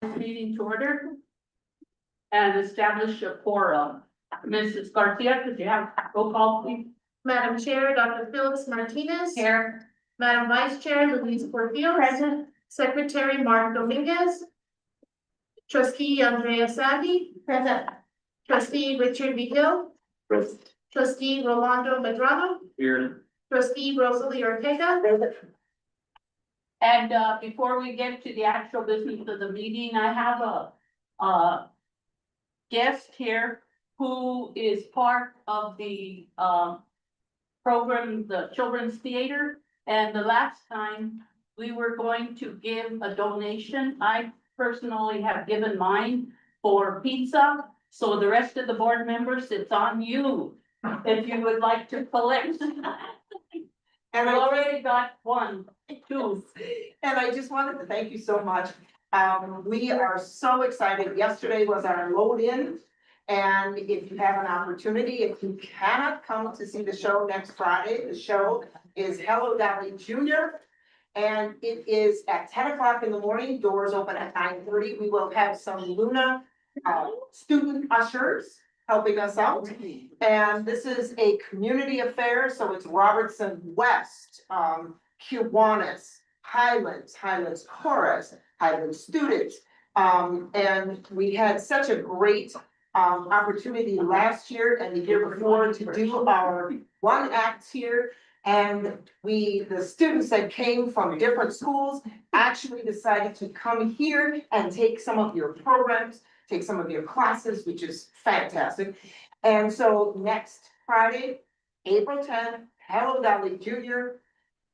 Meeting to order and establish a quorum. Mrs. Garcia, could you have roll call, please? Madam Chair, Dr. Phyllis Martinez. Here. Madam Vice Chair, Louise Porfield. Present. Secretary Mark Dominguez. Trustee Andrea Sadi. Present. Trustee Richard Vigil. Present. Trustee Rolando Medrano. Here. Trustee Rosalie Ortega. And before we get to the actual business of the meeting, I have a guest here who is part of the program, the Children's Theater. And the last time we were going to give a donation, I personally have given mine for pizza. So the rest of the board members, it's on you if you would like to collect. And I already got 1, 2. And I just wanted to thank you so much. We are so excited. Yesterday was our load in. And if you have an opportunity, if you cannot come to see the show next Friday, the show is Hello Dolly Junior. And it is at 10 o'clock in the morning, doors open at 9:30. We will have some Luna student ushers helping us out. And this is a community affair, so it's Robertson West, Kiwanis, Highlands Chorus, Highlands students. And we had such a great opportunity last year and the year before to do our one act here. And the students that came from different schools actually decided to come here and take some of your programs, take some of your classes, which is fantastic. And so next Friday, April 10th, Hello Dolly Junior,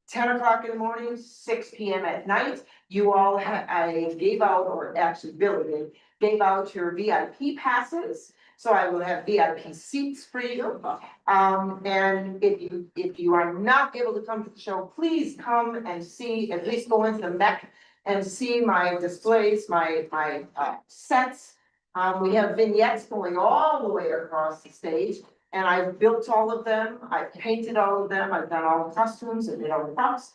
10 o'clock in the morning, 6 p.m. at night. You all I gave out, or actually Billy gave out your VIP passes. So I will have VIP seats for you. And if you are not able to come to the show, please come and see, at least go into the MEC and see my displays, my sets. We have vignettes going all the way across the stage, and I've built all of them. I've painted all of them. I've done all the costumes and did all the props.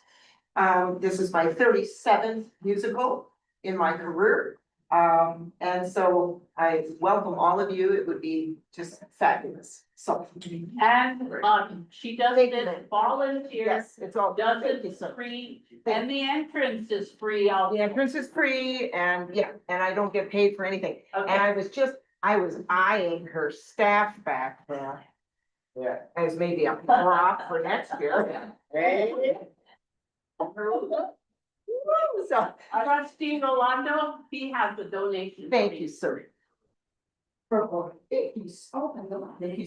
This is my 37th musical in my career. And so I welcome all of you. It would be just fabulous. So. And she does this volunteer. Yes, it's all. Does it free, and the entrance is free. The entrance is free and yeah, and I don't get paid for anything. And Okay. I was eyeing her staff back there. Yeah. As maybe a prop for next year. So, Trustee Rolando, he has a donation. thank you, sir. Thank you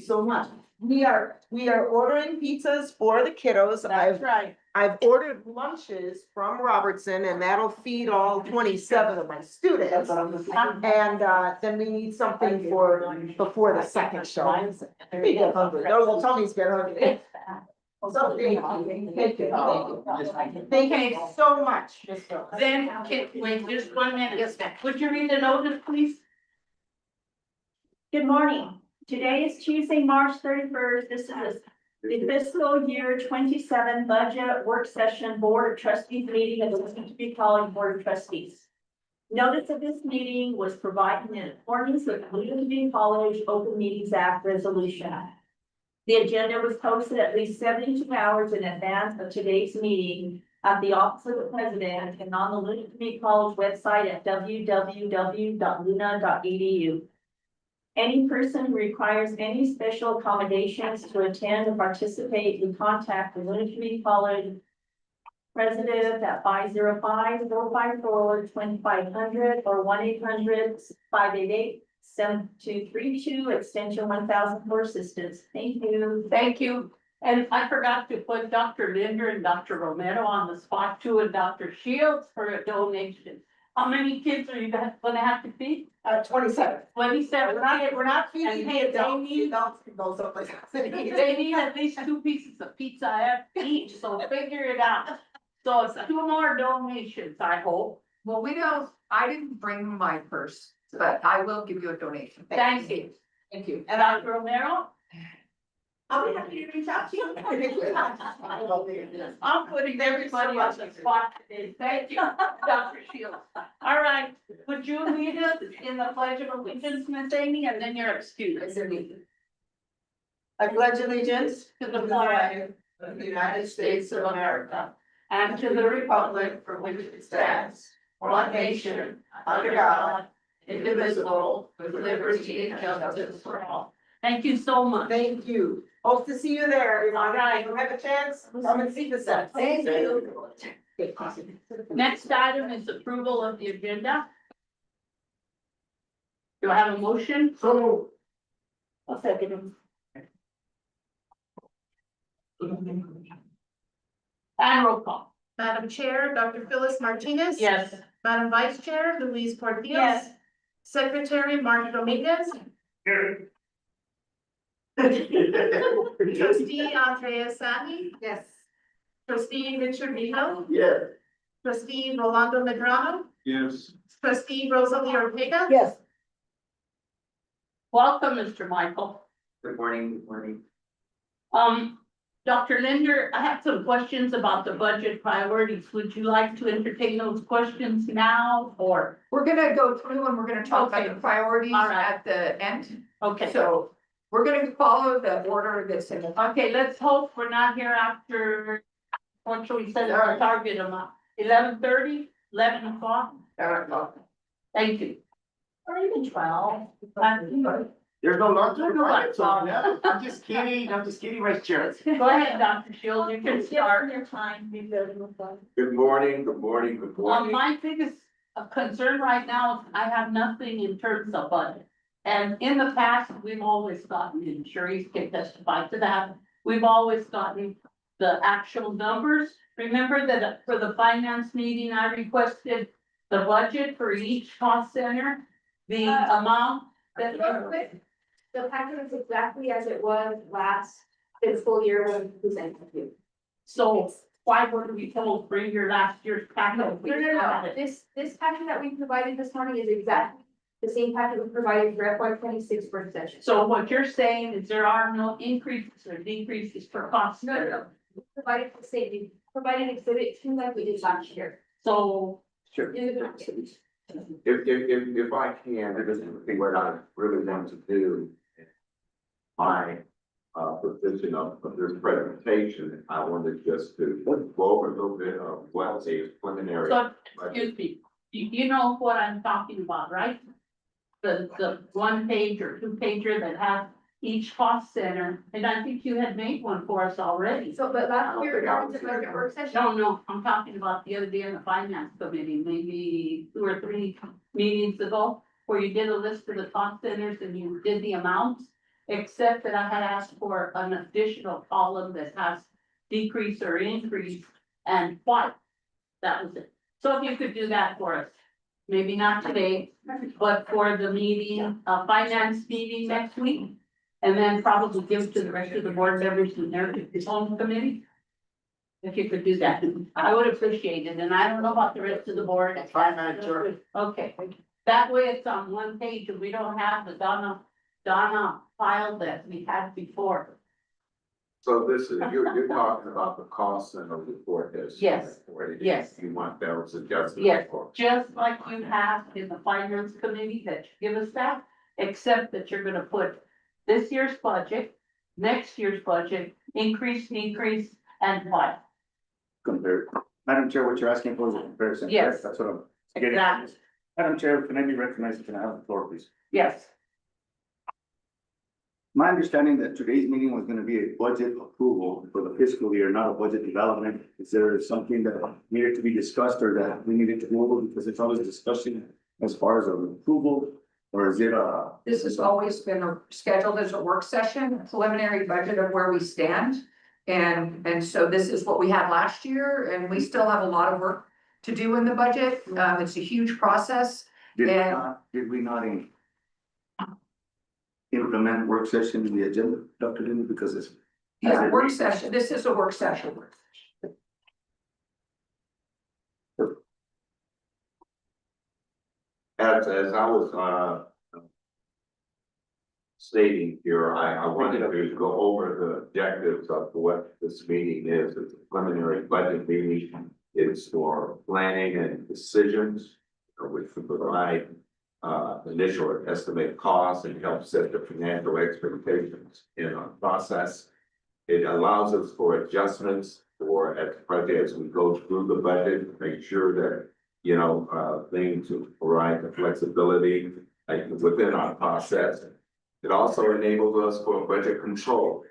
so much. We are ordering pizzas for the kiddos. That's right. I've ordered lunches from Robertson and that'll feed all 27 of my students. And then we need something for before the second show. They get hungry. Those tummies get hungry. So thank you. Thank you so much. Then, wait just 1 minute. Yes, ma'am. Would you read the notice, please? Good morning. Today is Tuesday, March 31st. This is the fiscal year 27 budget work session Board of Trustees meeting of the Community College Board of Trustees. Notice of this meeting was provided in accordance with the Community College Open Meetings Act resolution. The agenda was posted at least 72 hours in advance of today's meeting at the Office of the President and on the Luna Community College website at www.luna.edu. Any person who requires any special accommodations to attend or participate can contact the Luna Community College President at 505-454-2500 or 1-800-588-7232 extension 1000 for assistance. Thank you. Thank you. And I forgot to put Dr. Linder and Dr. Romero on the spot too, and Dr. Shields for a donation. How many kids are you gonna have to feed? 27. 27. We're not feeding the adults. They Adults can go someplace else. They need at least 2 pieces of pizza each, so figure it out. So it's 2 more donations, I hope. Well, I didn't bring my purse, but I will give you a donation. Thank you. Thank you. And Dr. Romero? I'll be happy to reach out to you. I'm putting everybody on the spot today. Thank you, Dr. Shields. All right, would you lead us in the pledge of allegiance, Ms. Amy, and then you're excused. I pledge allegiance To the flag of the United States of America, and to the republic for which it stands, one nation, under God, indivisible, with liberty and justice for all. Thank you so much. Thank you. Hope to see you there, everyone. All right. If you have a chance, come and see the set. Thank you. Next item is approval of the agenda. Do I have a motion? So. I'll second it. And roll call. Madam Chair, Dr. Phyllis Martinez. Yes. Madam Vice Chair, Louise Portillo. Yes. Secretary Mark Dominguez. Trustee Andrea Sani. Yes. Trustee Richard Beal. Yes. Trustee Rolando Medrano. Yes. Trustee Rosalie Ortega. Yes. Welcome, Mr. Michael. Good morning, good morning. Dr. Linder, I have some questions about the budget priorities. Would you like to entertain those questions now or? We're gonna go through and we're gonna talk about Okay. the priorities All right. at the end. Okay, So we're gonna follow the order that's in the. okay, let's hope we're not here after, what shall we set our target amount? 11:30, 11 o'clock? Thank you. Or even 12. There's no lunch. There's no lunch. I'm just kidding, Vice Chair. Go ahead, Dr. Shields, you can start. Your time. Good morning, good morning, good morning. My biggest concern right now is I have nothing in terms of budget. And in the past, we've always gotten, and Sharice can testify to that, we've always gotten the actual numbers. Remember that for the finance meeting, I requested the budget for each cost center, the amount that. Real quick, the packet is exactly as it was last fiscal year when presented to you. So why were we told bring your last year's packet? We just got it. This packet that we provided this morning is exactly the same packet we provided for FY 26 for session. So what you're saying is there are no increases or decreases for costs? No. We provided the same, we provided exhibit 2 like we did last year. So, Sure. In the packet. If I can, this is what I really want to do. My position of this presentation, I wanted just to go over a little bit of what is preliminary. so, excuse me, you know what I'm talking about, right? The 1 page or 2 pager that has each cost center, and I think you had made one for us already. So, but last year, think I during the was budget here. work session, No, I'm talking about the other day in the finance committee, maybe 2 or 3 meetings ago, where you did a list of the cost centers and you did the amounts. Except that I had asked for an additional column that has decrease or increase and why. That was it. So if you could do that for us, maybe not today, but for the meeting, finance meeting next week. And then probably give to the rest of the board members in their own committee. If you could do that, I would appreciate it, and I don't know about the rest of the board. That's fine, Madam Chair. Okay, that way it's on 1 page and we don't have the Donna file that we had before. So this is, you're talking about the cost center report that's. Yes. Yes. You want those adjustments. Yes. for. Just like you have in the finance committee that you give us that, except that you're gonna put this year's budget, next year's budget, increase, decrease, and what? Compared. Madam Chair, what you're asking for is a comparison. Yes. correct? That's what I'm getting at. Exactly. Madam Chair, can I be recognized? Can I have the floor, please? Yes, My understanding that today's meeting was gonna be a budget approval for the fiscal year, not a budget development. Is there something that needed to be discussed or that we needed to go over? Because it's always a discussion as far as an approval, or is it This has always been scheduled as a work session, a preliminary budget of where we stand. And so this is what we had last year, and we still have a lot of work to do in the budget. It's a huge process. did we not implement work session in the agenda, Dr. Linda, because it's. Yeah, work session, this is a work session. As I was, stating here, I wanted to go over the objectives of what this meeting is. It's a preliminary budget meeting. It's for planning and decisions, which will provide initial estimate costs and help set the financial expectations in our process. It allows us for adjustments for as project as we go through the budget, make sure that, you know, things will provide the flexibility within our process. It also enables us for budget control,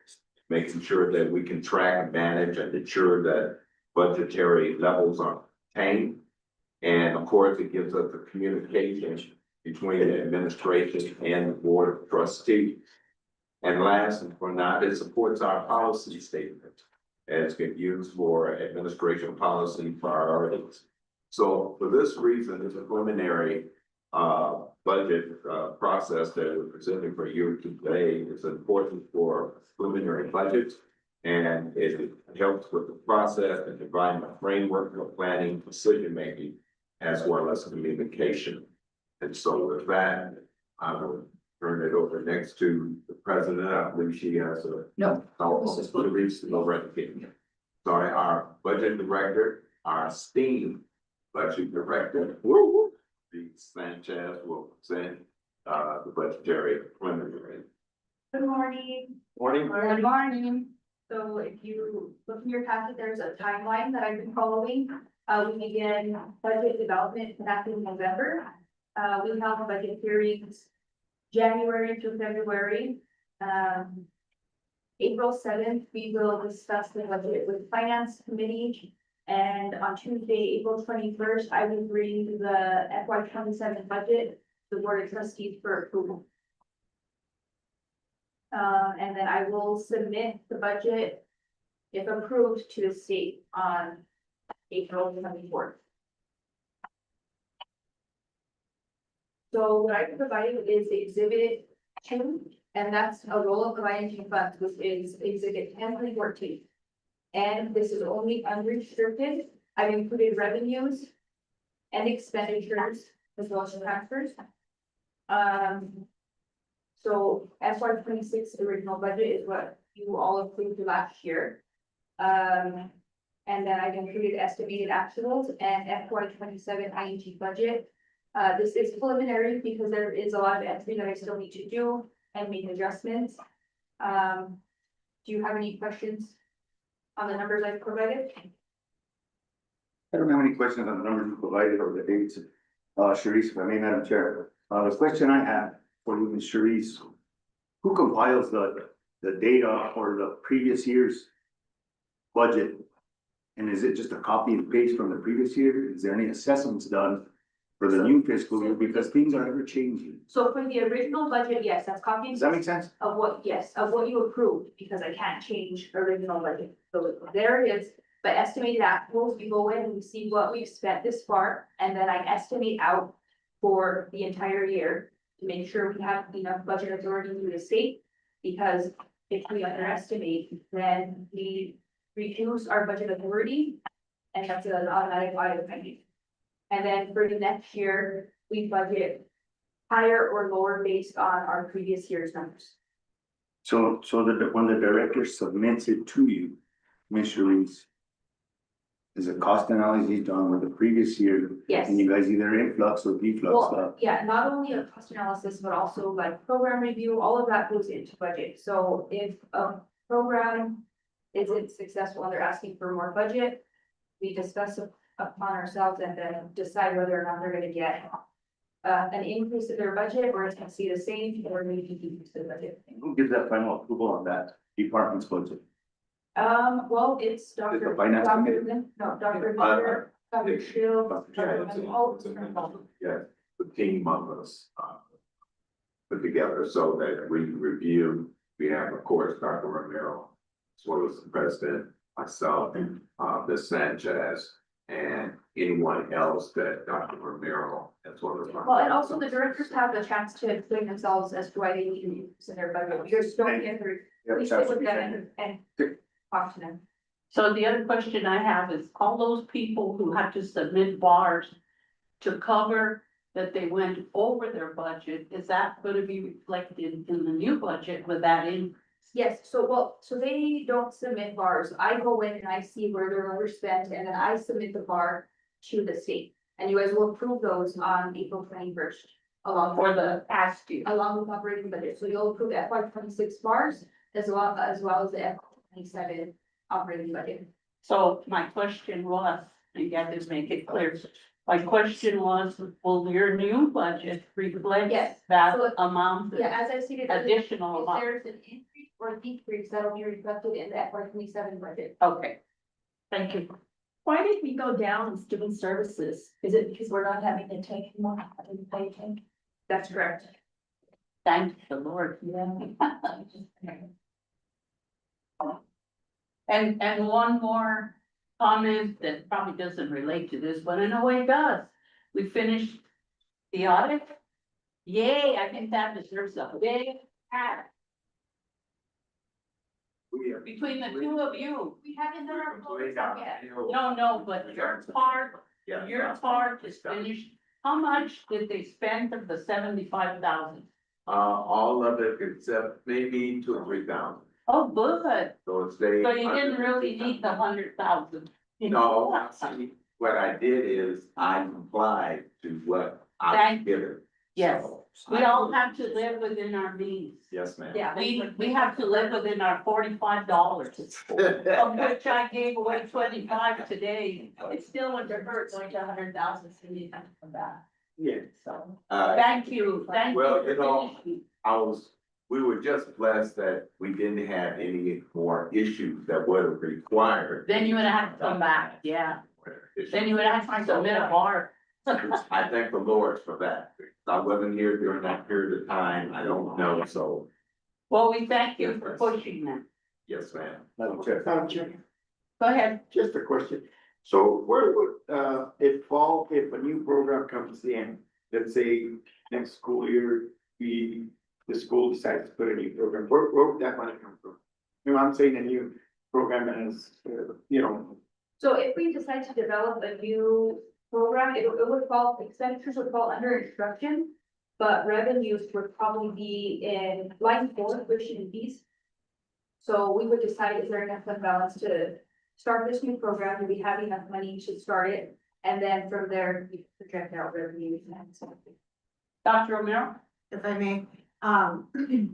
making sure that we can track and manage and ensure that budgetary levels are attained. And of course, it gives us the communication between the administration and the board of trustees. And last but not, it supports our policy statement as get used for administration policy priorities. So for this reason, it's a preliminary budget process that we're presenting for you today. It's important for preliminary budgets, and it helps with the process and providing a framework for planning, decision making, as well as communication. And so with that, I will turn it over next to the president. I believe she has a. No. Sorry, our budget director, our esteemed budget director, the Sanchez will present the budgetary preliminary. Good morning. Morning. Good morning. So if you look in your packet, there's a timeline that I've been following. We begin budget development back in November. We have budget hearings January to February. April 7th, we will discuss the budget with finance committee. And on Tuesday, April 21st, I will bring the FY27 budget to the board of trustees for approval. And then I will submit the budget, if approved, to the state on April 24th. So what I provided is exhibit 2, and that's a roll of ING funds, which is exhibit 10.14. And this is only unrestricted. I've included revenues and expenditures as well as transfers. So FY26 original budget is what you all approved last year. And then I've included estimated actuals and FY27 ING budget. This is preliminary because there is a lot of entry that I still need to do and make adjustments. Do you have any questions on the numbers I've provided? I don't have any questions on the numbers you provided or the dates. Sharice, if I may, Madam Chair, the question I have for you, Ms. Sharice, who compiles the data or the previous year's budget? And is it just a copy and paste from the previous year? Is there any assessments done for the new fiscal year? Because things are ever changing. So for the original budget, yes, that's copies Does that make sense? of what you approved, because I can't change original budget. So there it is, but estimated actuals, we go in and we see what we've spent this far, and then I estimate out for the entire year to make sure we have enough budget authority through the state, because if we underestimate, then we reduce our budget authority, and that's an automatic audit finding. And then for the next year, we budget higher or lower based on our previous year's numbers. So when the director submits it to you, Ms. Sharice, is a cost analysis done with the previous year? Yes. And you guys either influx or deflux Well, stuff? yeah, not only a cost analysis, but also like program review, all of that goes into budget. So if a program isn't successful and they're asking for more budget, we discuss it upon ourselves and then decide whether or not they're gonna get an increase in their budget, or it's gonna stay the same, or maybe decrease the budget. Who gives that final approval on that department's budget? Well, it's Dr. The finance committee? Dr. Miller, Dr. Shield, all. Yeah, the team of us, put together so that we can review. We have, of course, Dr. Romero, as well as the president, myself, Ms. Sanchez, and anyone else that Dr. Romero, as well as. Well, and also the directors have the chance to explain themselves as to why they need to use in their budget. You're still in the, we sit with them and talk to them. So the other question I have is all those people who have to submit bars to cover that they went over their budget, is that gonna be reflected in the new budget with that in? Yes, so they don't submit bars. I go in and I see where they're overspent and then I submit the bar to the state. And you guys will approve those on April 21st, along For with the past year? along with operating budget. So you'll approve FY 26 bars as well as the FY 27 operating budget. So my question was, and you have to make it clear, my question was, will your new budget reflect Yes, that so- amount? Yeah, as I stated, Additional if amount, there's an increase or decrease, that'll be reflected in the FY 27 budget. okay. Thank you. Why did we go down in student services? Is it because we're not having to take more, having to pay attention? That's correct. Thank the Lord. Yeah. And one more comment that probably doesn't relate to this, but in a way it does. We finished the audit. Yay, I think that deserves a big pat between the two of you. We haven't done our closing yet. No, but your part is finished. How much did they spend of the 75,000? All of it except maybe 2 or 3,000. Oh, good. So it's stayed. So you didn't really need the 100,000. No, actually, what I did is I complied to what I Thank- was given. Yes. So, We all have to live within our means. Yes, ma'am. Yeah. We have to live within our $45, of which I gave away 25 today. It still wouldn't hurt going to 100,000, so you have to come back, Yeah. so. Thank you, thank you. Well, for you know, finishing. we were just blessed that we didn't have any more issues that would have required. Then you would have to come back, yeah. Then you would have to submit a bar. I thank the Lord for that. I wasn't here during that period of time. I don't know, so, Well, we thank you for pushing them. yes, ma'am. Madam Chair. Go ahead. Just a question. So where would, it fall if a new program comes in? Let's say next school year, the school decides to put a new program, where would that money come from? You know, I'm saying a new program as, you know, So if we decide to develop a new program, it would fall, expenditures would fall under instruction. But revenues would probably be in line 4, tuition and fees. So we would decide, is there enough fund balance to start this new program? Do we have enough money to start it? And then from there, we project out revenues and so. Dr. Romero? If I may,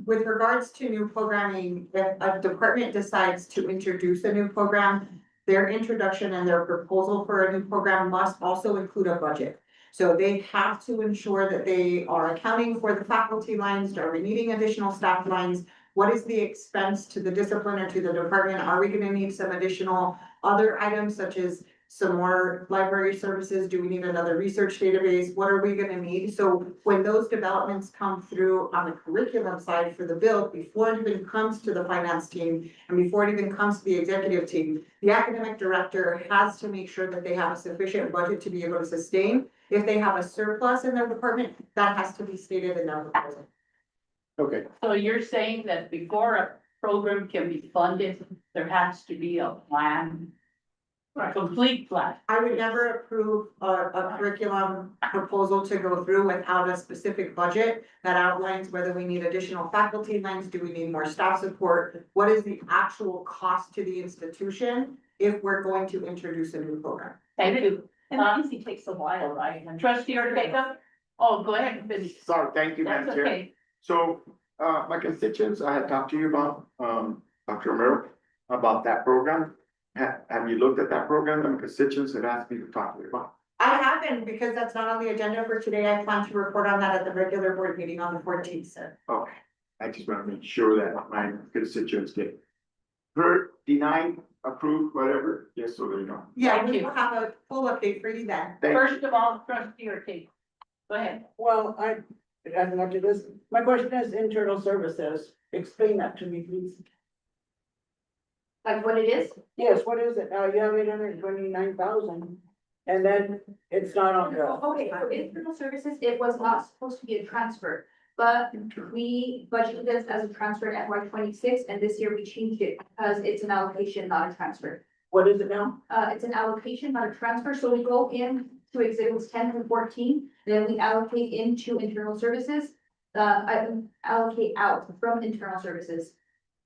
with regards to new programming, if a department decides to introduce a new program, their introduction and their proposal for a new program must also include a budget. So they have to ensure that they are accounting for the faculty lines. Are we needing additional staff lines? What is the expense to the discipline or to the department? Are we gonna need some additional other items such as some more library services? Do we need another research database? What are we gonna need? So when those developments come through on the curriculum side for the bill, before it even comes to the finance team and before it even comes to the executive team, the academic director has to make sure that they have a sufficient budget to be able to sustain. If they have a surplus in their department, that has to be stated in their proposal. okay. So you're saying that before a program can be funded, there has to be a plan? A complete plan? I would never approve a curriculum proposal to go through without a specific budget that outlines whether we need additional faculty lines, do we need more staff support? What is the actual cost to the institution if we're going to introduce a new program? Thank you. And that usually takes a while, right? Trustee Ortega? Oh, go ahead and finish. Sorry, thank you, That's Madam Chair. okay. So, my constituents, I had talked to you about, Dr. Romero, about that program. Have you looked at that program? And constituents have asked me to talk to you about. I haven't, because that's not on the agenda for today. I plan to report on that at the regular board meeting on the 14th, sir. Okay, I just want to make sure that my constituents get heard, denied, approved, whatever, just so they know. Yeah, Thank we you. will have a full update for you then. Thank you. First of all, trustee Ortega. Go ahead. Well, I looked at this. My question is internal services. Explain that to me, please. Like what it is? Yes, what is it? Now you have 829,000 and then it's not on the. Okay, for internal services, it was not supposed to be a transfer, but we budgeted this as a transfer in FY 26, and this year we changed it because it's an allocation, not a transfer. What is it now? It's an allocation, not a transfer, so we go in to exhibits 10 and 14, then we allocate into internal services. Allocate out from internal services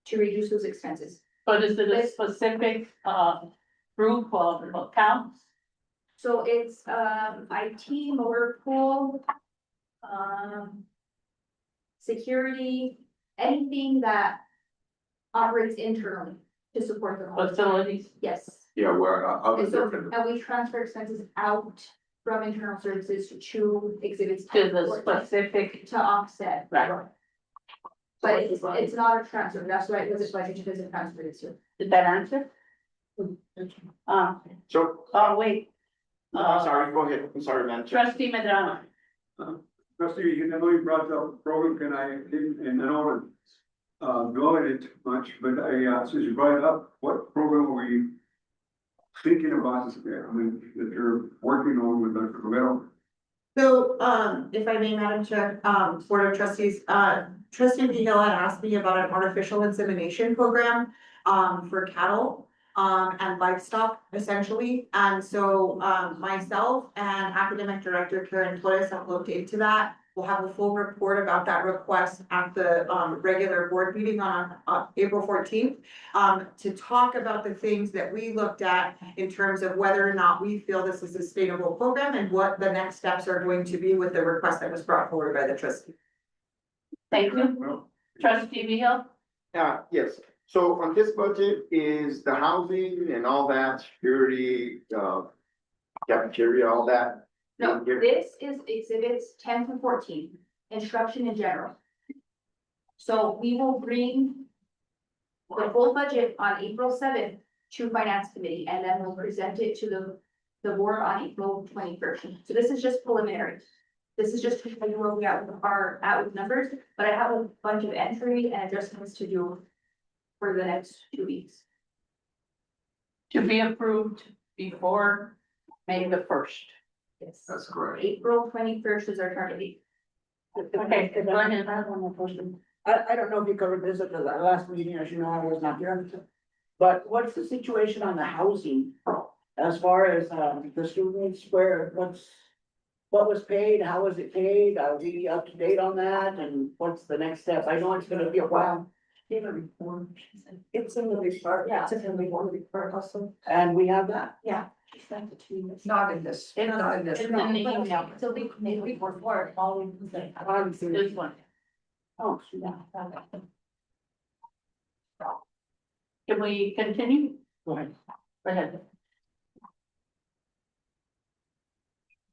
to reduce those expenses. But is it a specific, group of accounts? So it's, IT, motor pool, security, anything that operates internally to support the home. Facilities? Yes. Yeah, where, other And so, different, and we transfer expenses out from internal services to exhibits. To 10 and the 14 specific, To offset. right, But it's not a transfer, that's why it was a budget as a transfer this year. did that answer? So, Oh, wait. no, I'm sorry, go ahead, I'm sorry, man. Trustee Medrano. Trustee, you know, you brought up program, and I didn't want to go at it much, but since you brought it up, what program are we thinking about, I mean, that you're working on with Dr. Romero? So, if I may, Madam Chair, Board of Trustees, Trustee Vigil had asked me about an artificial insemination program, for cattle, and livestock essentially. And so, myself and Academic Director Karen Torres have looked into that. We'll have a full report about that request at the, regular board meeting on, April 14th. To talk about the things that we looked at in terms of whether or not we feel this is a sustainable program and what the next steps are going to be with the request that was brought forward by the trustee. Thank you. Well, Trustee Vigil? Yes, so on this budget is the housing and all that, security, cafeteria, all that. No, this is exhibits 10 to 14, instruction in general. So we will bring the full budget on April 7th to finance committee, and then we'll present it to the board on April 21st. So this is just preliminary. This is just to tell you where we are at with numbers, but I have a bunch of entry and adjustments to do for the next 2 weeks. To be approved before May the 1st. Yes. that's correct. April 21st is our target date. Okay, If go I ahead. have one more question. I don't know if you covered this at the last meeting, as you know, I was not here. But what's the situation on the housing? As far as, the students, what was paid, how was it paid? Are we up to date on that? And what's the next step? I know it's gonna be a while. It's in the report, yeah, it's in the report also. And we have that. Yeah. Not in this, not in this. It's in the email. So we make a report for it, all we can say. I haven't seen it. This one. Oh, Yeah. Can we continue? go ahead. Go ahead.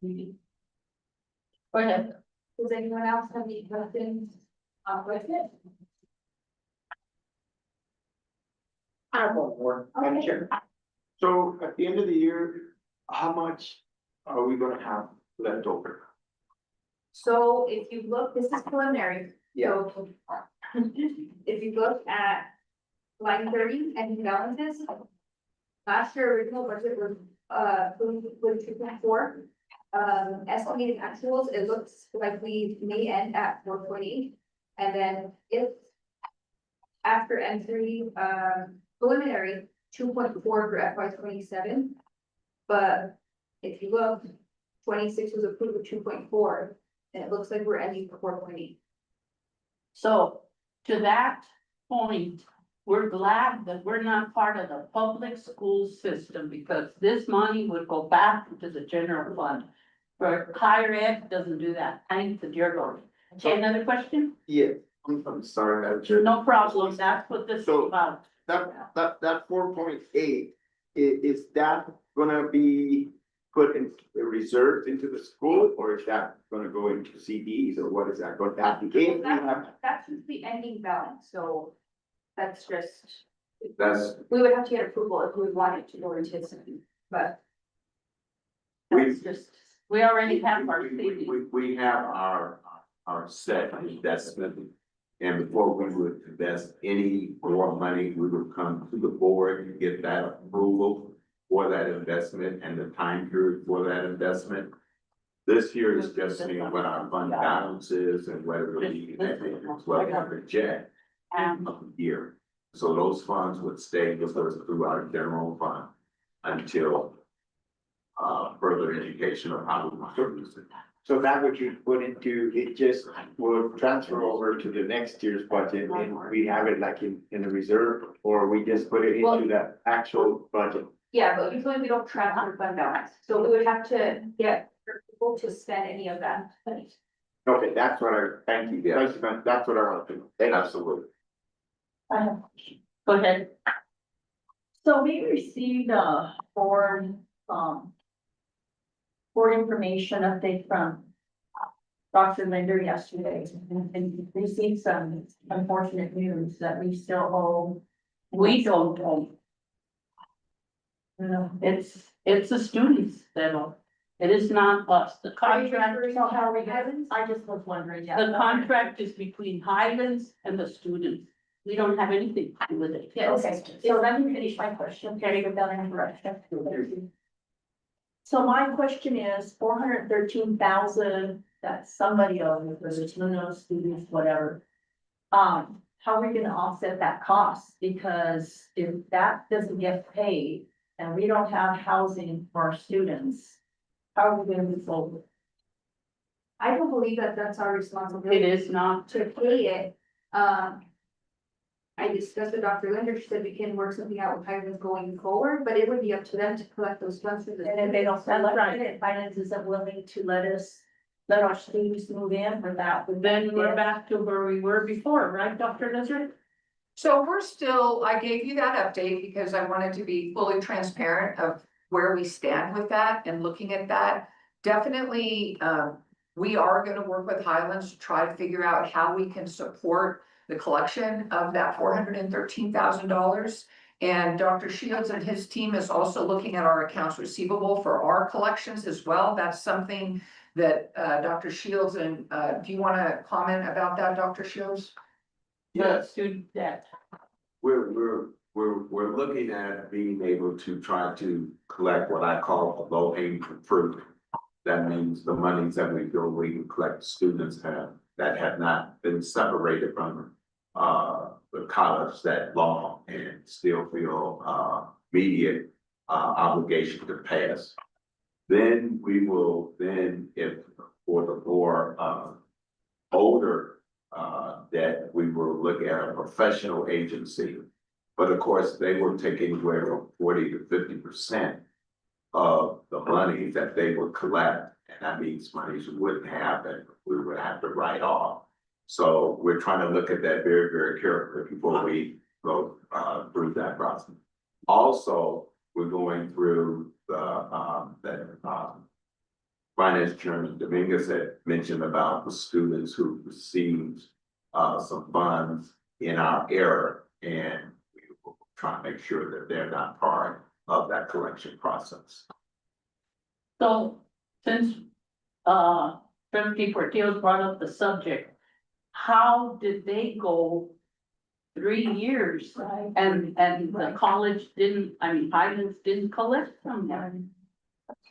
Go ahead. Does anyone else have any questions on budget? I have one more, Madam Chair. So at the end of the year, how much are we gonna have left over? So if you look, this is preliminary. Yeah. So if you look at line 30 and balances. Last year original budget was, was 2.4. Estimated actuals, it looks like we may end at 4.8. And then if after entry, preliminary, 2.4 for FY 27. But if you look, 26 was approved with 2.4, and it looks like we're ending for 4.8. So to that point, we're glad that we're not part of the public school system because this money would go back into the general fund. For higher ed, doesn't do that. Thanks to dear Lord. Okay, another question? Yeah, I'm sorry, Madam Chair. No problem. That's what this is So- about. That 4.8, is that gonna be put in reserved into the school, or is that gonna go into CDs, or what is that going to have to be? That's just the ending balance, so that's just, That's, we would have to get approval if we wanted to go into something, but. we, That's just, we already have our CD. we have our set investment. And before we would invest any more money, we would come to the board and get that approval for that investment and the time period for that investment. This year is just seeing what our fund balance is and whether we what we project of the year. So those funds would stay with us through our general fund until further education of how we want to use it. So that what you put into, it just will transfer over to the next year's budget and we have it like in a reserve, or we just put it into the actual budget? Yeah, but usually we don't transfer fund balance, so we would have to get people to spend any of that money. Okay, that's what thank you, Yeah. that's what I want to know. Thank you. Absolutely. I have, go ahead. So we received a board, board information update from Dr. Linder yesterday, and received some unfortunate news that we still owe. We don't own. You know, It's the students that own. It is not us. The contract, so how are we having? I just was wondering, yeah. the contract is between Highlands and the students. We don't have anything to do with it. Okay, so let me finish my question, carry without interruption. So my question is, 413,000, that somebody owes, whether it's Luno, students, whatever. How are we gonna offset that cost? Because if that doesn't get paid and we don't have housing for our students, how are we gonna move forward? I don't believe that that's our responsibility. It is not. To pay it, I discussed with Dr. Linder, she said we can work something out with Highlands going forward, but it would be up to them to collect those funds for the. And if they don't sell it, finance isn't willing to let our students move in without. Then we're back to where we were before, right, Dr. Lizard? So we're still, I gave you that update because I wanted to be fully transparent of where we stand with that and looking at that. Definitely, we are gonna work with Highlands to try to figure out how we can support the collection of that $413,000. And Dr. Shields and his team is also looking at our accounts receivable for our collections as well. That's something that Dr. Shields and do you want to comment about that, Dr. Shields? The student debt. We're looking at being able to try to collect what I call a low hanging fruit. That means the monies that we feel we can collect students that have not been separated from the college that long and still feel immediate obligation to pay us. Then we will, if for the more older debt, we will look at a professional agency. But of course, they will take anywhere from 40 to 50% of the money that they would collect. And that means monies we wouldn't have and we would have to write off. So we're trying to look at that very, very carefully before we go through that process. Also, we're going through the finance chairman Dominguez had mentioned about the students who received some funds in our era, and we will try to make sure that they're not part of that collection process. So since Trustee Portillo's brought up the subject, how did they go 3 years and the college didn't, Highlands didn't collect from them?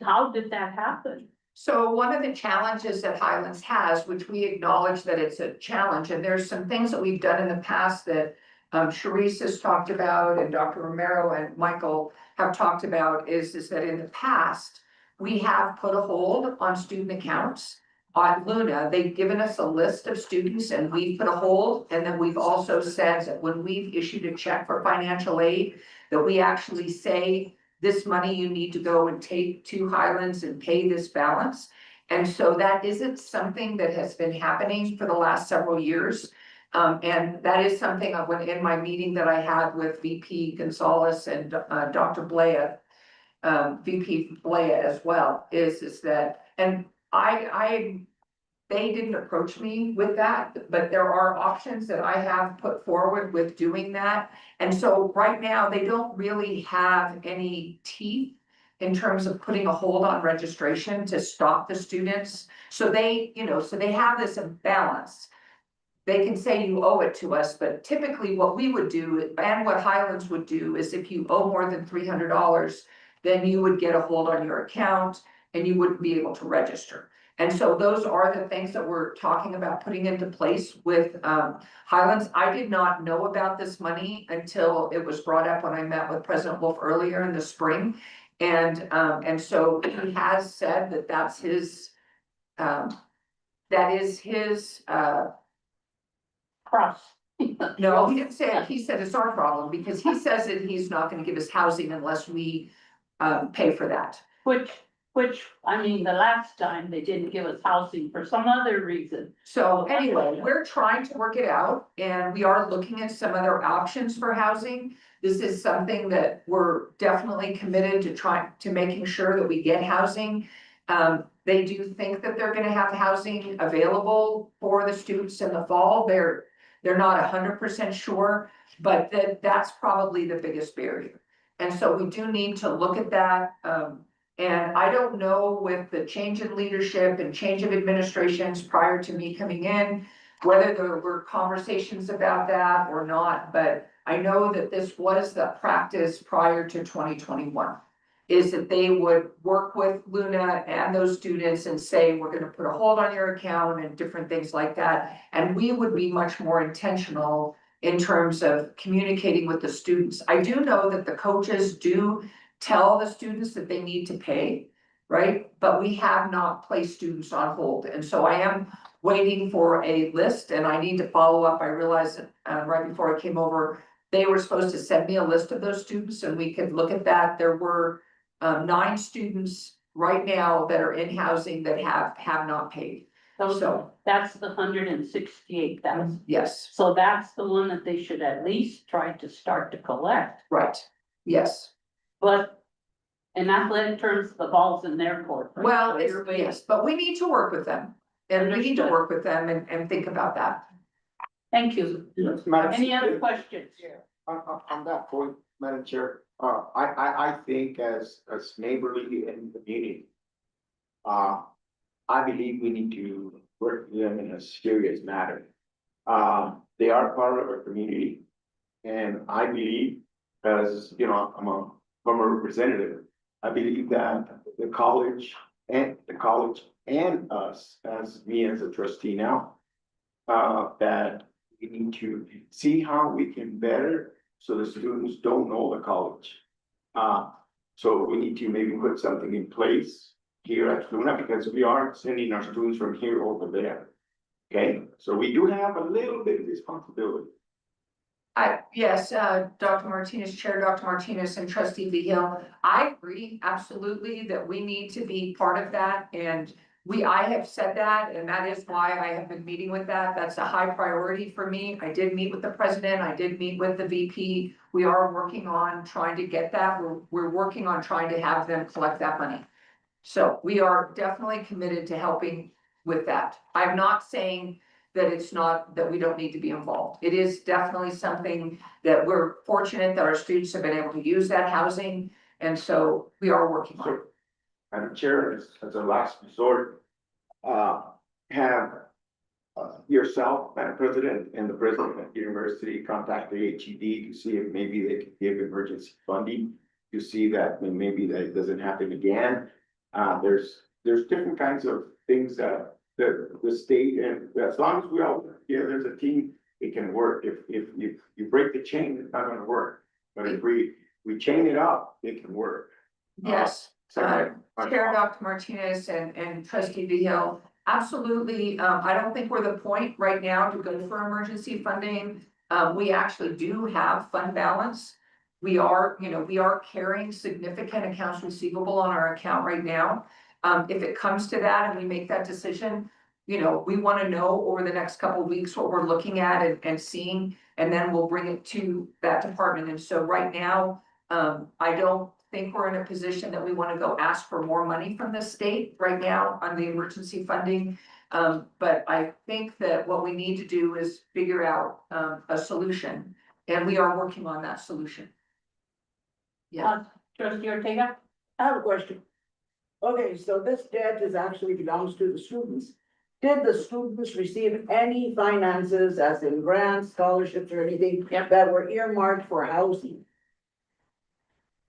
How did that happen? So one of the challenges that Highlands has, which we acknowledge that it's a challenge, and there's some things that we've done in the past that Sharice has talked about and Dr. Romero and Michael have talked about is that in the past, we have put a hold on student accounts. On Luna, they've given us a list of students and we've put a hold, and then we've also said that when we've issued a check for financial aid, that we actually say, this money you need to go and take to Highlands and pay this balance. And so that isn't something that has been happening for the last several years. And that is something I went in my meeting that I had with VP Gonzalez and Dr. Blea, VP Blea as well, is that, and they didn't approach me with that, but there are options that I have put forward with doing that. And so right now, they don't really have any teeth in terms of putting a hold on registration to stop the students. So they, so they have this imbalance. They can say you owe it to us, but typically what we would do and what Highlands would do is if you owe more than $300, then you would get a hold on your account and you wouldn't be able to register. And so those are the things that we're talking about putting into place with Highlands. I did not know about this money until it was brought up when I met with President Wolf earlier in the spring. And so he has said that that's his, that is his, Cross. no, he didn't say it, he said it's our problem, because he says that he's not gonna give us housing unless we, pay for that. Which, I mean, the last time they didn't give us housing for some other reason. So anyway, we're trying to work it out, and we are looking at some other options for housing. This is something that we're definitely committed to trying to making sure that we get housing. They do think that they're gonna have housing available for the students in the fall. They're not 100% sure, but that's probably the biggest barrier. And so we do need to look at that. And I don't know, with the change in leadership and change of administrations prior to me coming in, whether there were conversations about that or not, but I know that this was the practice prior to 2021. Is that they would work with Luna and those students and say, we're gonna put a hold on your account and different things like that. And we would be much more intentional in terms of communicating with the students. I do know that the coaches do tell the students that they need to pay, right? But we have not placed students on hold. And so I am waiting for a list, and I need to follow up. I realized right before I came over, they were supposed to send me a list of those students and we could look at that. There were 9 students right now that are in housing that have not paid. So, That's the 168,000. yes, So that's the one that they should at least try to start to collect. right, yes. But in athletic terms, the ball's in their court. right? Well, So it's, everybody- yes, but we need to work with them. And we need to Understood. work with them and think about that. Thank you. Yes, Madam Any Chair. other questions? On that point, Madam Chair, I think as neighborly in the community, I believe we need to work with them in a serious matter. They are part of our community. And I believe, as you know, I'm a former representative, I believe that the college and us, as me as a trustee now, that we need to see how we can better so the students don't know the college. So we need to maybe put something in place here at Luna, because we are sending our students from here over there. Okay, so we do have a little bit of responsibility. Yes, Dr. Martinez, Chair Dr. Martinez and Trustee Vigil, I agree absolutely that we need to be part of that. And I have said that, and that is why I have been meeting with that. That's a high priority for me. I did meet with the president. I did meet with the VP. We are working on trying to get that. We're working on trying to have them collect that money. So we are definitely committed to helping with that. I'm not saying that it's not, that we don't need to be involved. It is definitely something that we're fortunate that our students have been able to use that housing. And so we are working on it. Madam Chair, as a last resort, have yourself, Madam President, and the president of the university contact the HED to see if maybe they could give emergency funding to see that maybe that doesn't happen again. There's different kinds of things that the state, and as long as we all, there's a team, it can work. If you break the chain, it's not gonna work. But if we chain it up, it can work. Yes. Chair Chair Dr. Martinez and Trustee Vigil, absolutely. I don't think we're the point right now to go for emergency funding. We actually do have fund balance. We are carrying significant accounts receivable on our account right now. If it comes to that and we make that decision, we want to know over the next couple of weeks what we're looking at and seeing, and then we'll bring it to that department. And so right now, I don't think we're in a position that we want to go ask for more money from the state right now on the emergency funding. But I think that what we need to do is figure out a solution, and we are working on that solution. Yeah. Trustee Ortega? I have a question. Okay, so this debt is actually belongs to the students. Did the students receive any finances, as in grants, scholarships, or anything that were earmarked for housing?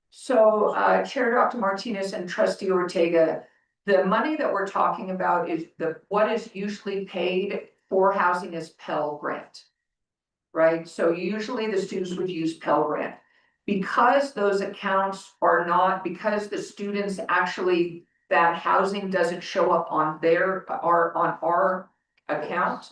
So, Chair Dr. Martinez and Trustee Ortega, the money that we're talking about is what is usually paid for housing is Pell Grant. Right, so usually the students would use Pell Grant. because those accounts are not, because the students actually, that housing doesn't show up on their, or on our account.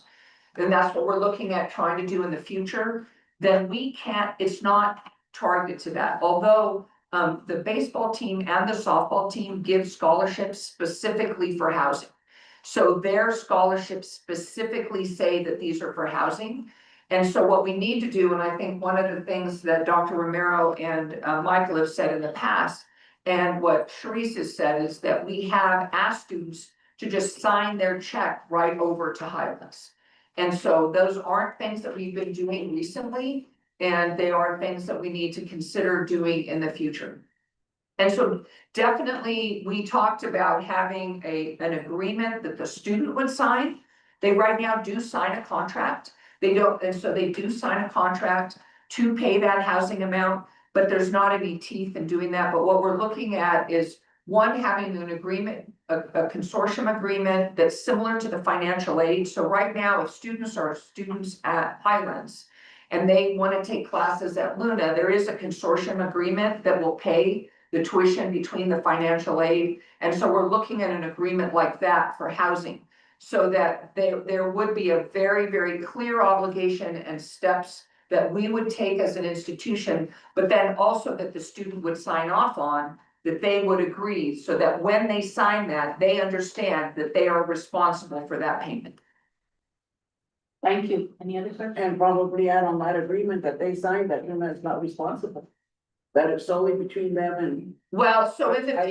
And that's what we're looking at trying to do in the future, then we can't, it's not targeted to that, although. The baseball team and the softball team give scholarships specifically for housing. So their scholarships specifically say that these are for housing. And so what we need to do, and I think one of the things that Dr. Romero and Michael have said in the past, and what Sharice has said, is that we have asked students to just sign their check right over to Highlands. And so those aren't things that we've been doing recently, and they are things that we need to consider doing in the future. And so definitely, we talked about having an agreement that the student would sign. They right now do sign a contract. They don't, and so they do sign a contract to pay that housing amount, but there's not any teeth in doing that. But what we're looking at is, one, having an agreement, a consortium agreement that's similar to the financial aid. So right now, if students are students at Highlands and they want to take classes at Luna, there is a consortium agreement that will pay the tuition between the financial aid. And so we're looking at an agreement like that for housing, so that there would be a very, very clear obligation and steps that we would take as an institution, but then also that the student would sign off on, that they would agree, so that when they sign that, they understand that they are responsible for that payment. Thank you. Any other questions? And probably add on that agreement that they signed that Luna is not responsible. That it's solely between them and. Well, so in the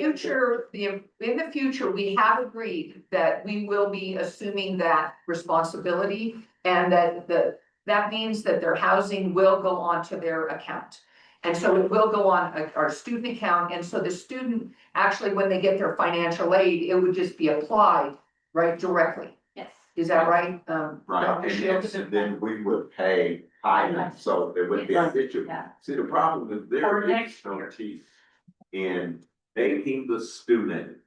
future, we have agreed that we will be assuming that responsibility, and that means that their housing will go onto their account. And so it will go on our student account, and so the student, actually, when they get their financial aid, it would just be applied, right, directly. Yes. Is that right? Right, Dr. Shields? and then we would pay Highlands, so there would be a issue. Yeah. See, the problem is For there is next no year. teeth in making the student,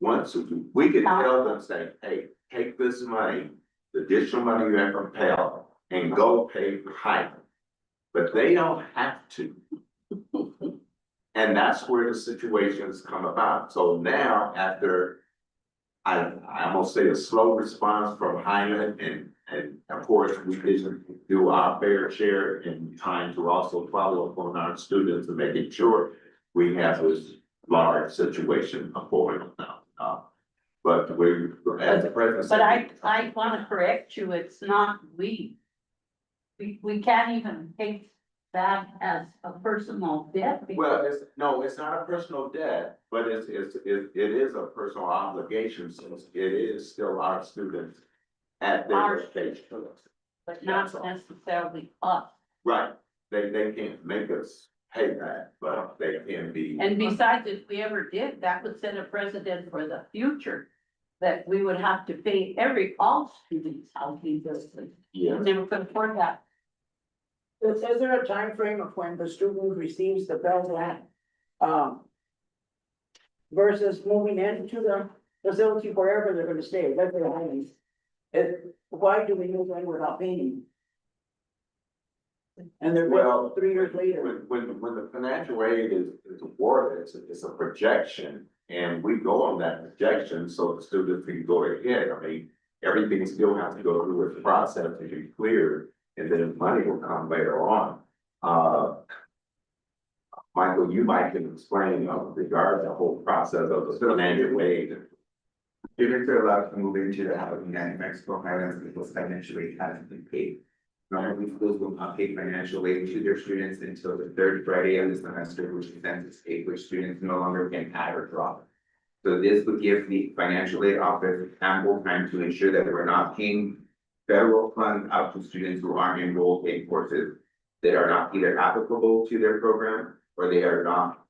once we could tell them, say, hey, take this money, the additional money you have from Pell, and go pay for Highlands. But they don't have to. And that's where the situations come about. So now, after I almost say a slow response from Highland, and of course, we didn't do our fair share in trying to also follow up on our students and making sure we have this large situation going on now. But we, as the president. But I want to correct you, it's not we. We can't even take that as a personal debt. Well, it's not a personal debt, but it is a personal obligation, since it is still our students at their Our stage. But not necessarily us. Right, they can't make us pay that, but they can be. And besides, if we ever did, that would set a precedent for the future. That we would have to pay all students housing bills. Yeah. Never could afford that. Is there a time frame of when the student receives the Pell Grant? Versus moving into the facility wherever they're gonna stay, that's their homes. Why do we move in without paying? And they're Well, 3 years later. When the financial aid is awarded, it's a projection, and we go on that projection, so the students can go ahead. I mean, everything still has to go through its process to be cleared, and then money will come later on. Michael, you might can explain, regarding the whole process of the financial aid. Students are allowed to move into the housing in Mexico Highlands because financial aid hasn't been paid. Normally, schools will not pay financial aid to their students until the third Friday of the semester, which is census date, which students no longer can add or drop. So this would give the financial aid office ample time to ensure that we're not paying federal funds out to students who aren't enrolled in courses that are not either applicable to their program, or they are not,